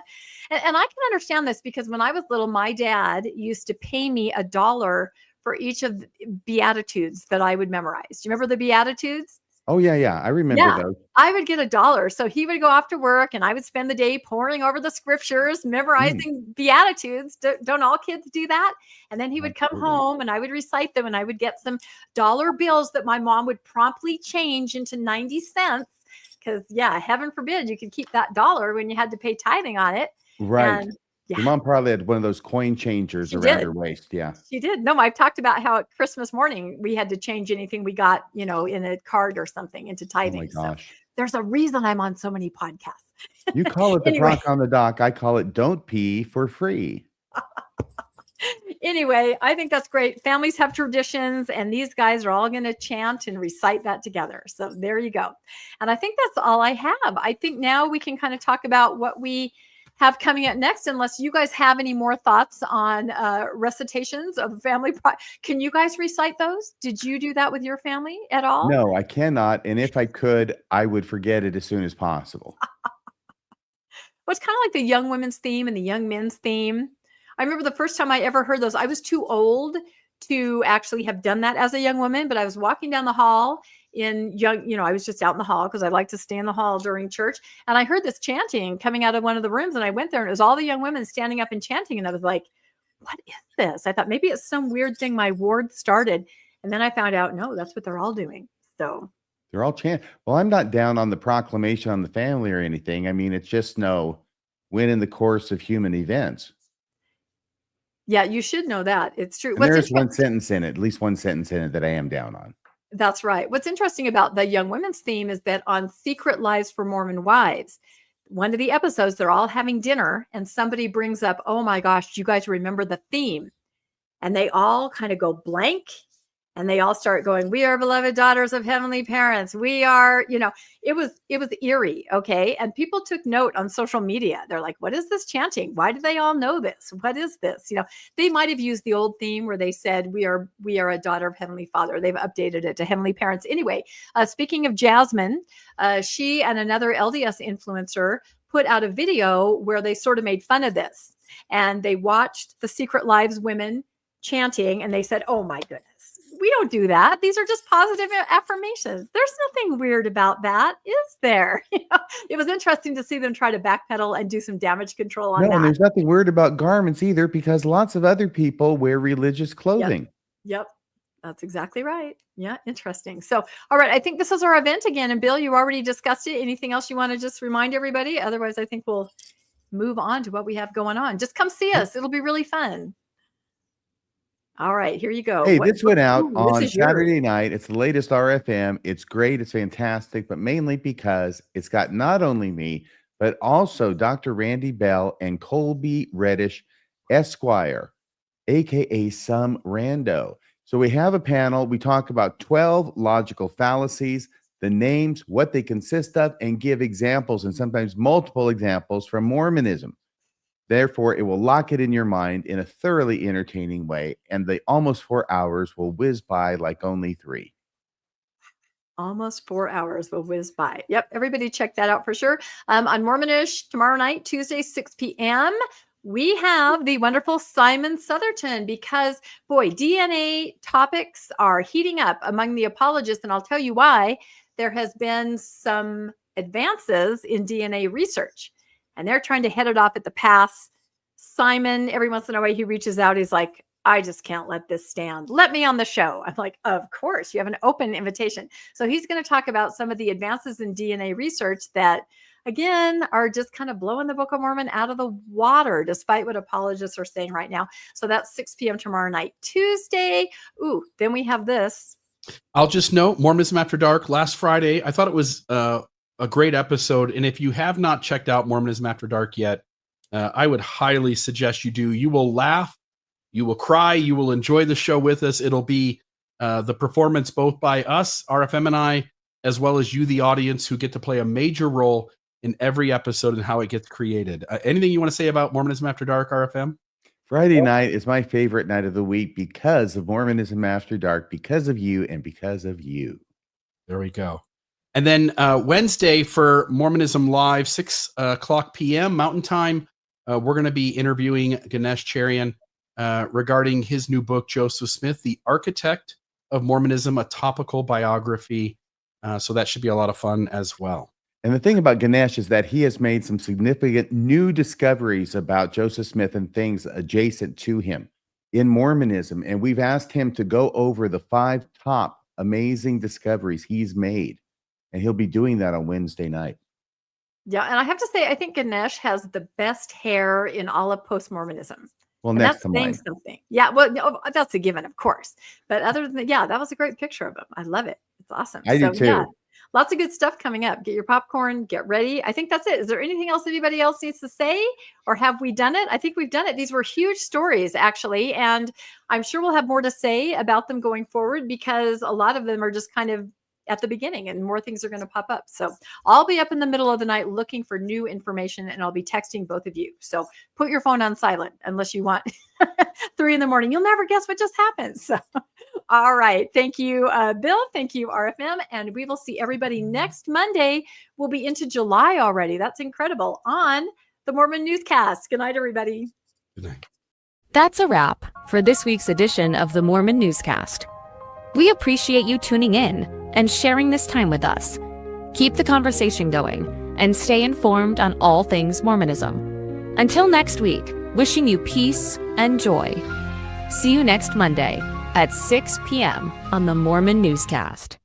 and I can understand this because when I was little, my dad used to pay me $1 for each of the Beatitudes that I would memorize. Do you remember the Beatitudes? Oh yeah. I remember Yeah, those. I would get $1. So he would go off to work and I would spend the day poring over the scriptures, memorizing Beatitudes. Don't all kids do that? And then he would come Absolutely. home and I would recite them and I would get some dollar bills that my mom would promptly change into 90 cents. Because, yeah, heaven forbid you could keep that dollar when you had to pay tithing on it. Right. And Your yeah, mom probably had one of those coin changers She around did. her waist. Yeah. she did. No, I've talked about how at Christmas morning we had to change anything we got, in a card or something into Oh tithing. my So gosh. there's a reason I'm on so many podcasts. You call it the Anyway. crock on the dock. I call it don't pee for free. Anyway, I think that's great. Families have traditions, and these guys are all going to chant and recite that together. So there you go. And I think that's all I have. I think now we can kind of talk about what we have coming up next, unless you guys have any more thoughts on recitations of family. Can you guys recite those? Did you do that with your family at all? No, I cannot. And if I could, I would forget it as soon as possible. Well, it's kind of like the young women's theme and the young men's theme. I remember the first time I ever heard those, I was too old to actually have done that as a young woman, but I was walking down the hall I was just out in the hall because I like to stay in the hall during church. And I heard this chanting coming out of one of the rooms, and I went there and it was all the young women standing up and chanting. And I was like, what is this? I thought maybe it's some weird thing my ward started. And then I found out, no, that's what they're all doing. So They're all chant. Well, I'm not down on the proclamation on the family or anything. I mean, it's just when in the course of human events. yeah, you should know that. It's true. And there's one sentence in it, at least one sentence in it that I am down on. That's right. What's interesting about the young women's theme is that on Secret Lives for Mormon Wives, one of the episodes, they're all having dinner and somebody brings up, oh my gosh, do you guys remember the theme? And they all kind of go blank and they all start going, we are beloved daughters of heavenly parents. We are, it was eerie. Okay. And people took note on social media. They're like, what is this chanting? Why do they all know this? What is this? They might have used the old theme where they said, we are a daughter of Heavenly Father. They've updated it to heavenly parents. Anyway, speaking of Jasmine, she and another LDS influencer put out a video where they sort of made fun of this. And they watched the Secret Lives women chanting and they said, oh my goodness, we don't do that. These are just positive affirmations. There's nothing weird about that, is there? It was interesting to see them try to backpedal and do some damage control on No, and that. there's nothing weird about garments either, because lots of other people wear religious clothing. Yep. That's exactly right. Yeah. Interesting. So, all right. I think this is our event again. And Bill, you already discussed it. Anything else you want to just remind everybody? Otherwise, I think we'll move on to what we have going on. Just come see us. It'll be really fun. All right, here you go. Hey, this went out on is yours. Saturday night. It's the latest RFM. It's great. It's fantastic, but mainly because it's got not only me, but also Dr. Randy Bell and Colby Reddish, Esquire, aka Some Rando. So we have a panel. We talk about 12 logical fallacies, the names, what they consist of, and give examples, and sometimes multiple examples from Mormonism. Therefore, it will lock it in your mind in a thoroughly entertaining way, and the almost 4 hours will whiz by like only 3. Almost 4 hours will whiz by. Yep, everybody check that out for sure. On Mormonish tomorrow night, Tuesday, 6 p.m., we have the wonderful Simon Southerton because, boy, DNA topics are heating up among the apologists, and I'll tell you why. There has been some advances in DNA research. And they're trying to head it off at the pass. Simon, every once in a while, he reaches out. He's like, I just can't let this stand. Let me on the show. I'm like, of course, you have an open invitation. So he's going to talk about some of the advances in DNA research that, again, are just kind of blowing the Book of Mormon out of the water, despite what apologists are saying right now. So that's 6 p.m. tomorrow night, Tuesday. Ooh, then we have this. I'll just note Mormonism After Dark last Friday. I thought it was a great episode. And if you have not checked out Mormonism After Dark yet, I would highly suggest you do. You will laugh, you will cry, you will enjoy the show with us. It'll be the performance both by us, RFM and I, as well as you, the audience, who get to play a major role in every episode and how it gets created. Anything you want to say about Mormonism After Dark, RFM? Friday night is my favorite night of the week because of Mormonism After Dark, because of you, and because of you. There we go. And then Wednesday for Mormonism Live, 6 o'clock p.m. Mountain Time, we're going to be interviewing Ganesh Cherian. regarding his new book, Joseph Smith, The Architect of Mormonism, a topical biography. So that should be a lot of fun as well. And the thing about Ganesh is that he has made some significant new discoveries about Joseph Smith and things adjacent to him in Mormonism. And we've asked him to go over the 5 top amazing discoveries he's made. And he'll be doing that on Wednesday night. Yeah. And I have to say, I think Ganesh has the best hair in all of post-Mormonism. Well, And next that's to saying mine. something. Yeah. Well, no, that's a given, of course. But other than that, yeah, that was a great picture of him. I love it. It's awesome. I do too. Yeah, lots of good stuff coming up. Get your popcorn, get ready. I think that's it. Is there anything else anybody else needs to say, or have we done it? I think we've done it. These were huge stories, actually. And I'm sure we'll have more to say about them going forward, because a lot of them are just kind of at the beginning and more things are going to pop up. So I'll be up in the middle of the night looking for new information, and I'll be texting both of you. So put your phone on silent unless you want 3 a.m. You'll never guess what just happened. So, all right. Thank you, Bill. Thank you, RFM. And we will see everybody next Monday. We'll be into July already. That's incredible, on the Mormon Newscast. Good night, everybody. Good night. That's a wrap for this week's edition of the Mormon Newscast. We appreciate you tuning in and sharing this time with us. Keep the conversation going and stay informed on all things Mormonism. Until next week, wishing you peace and joy. See you next Monday at 6 p.m. on the Mormon Newscast.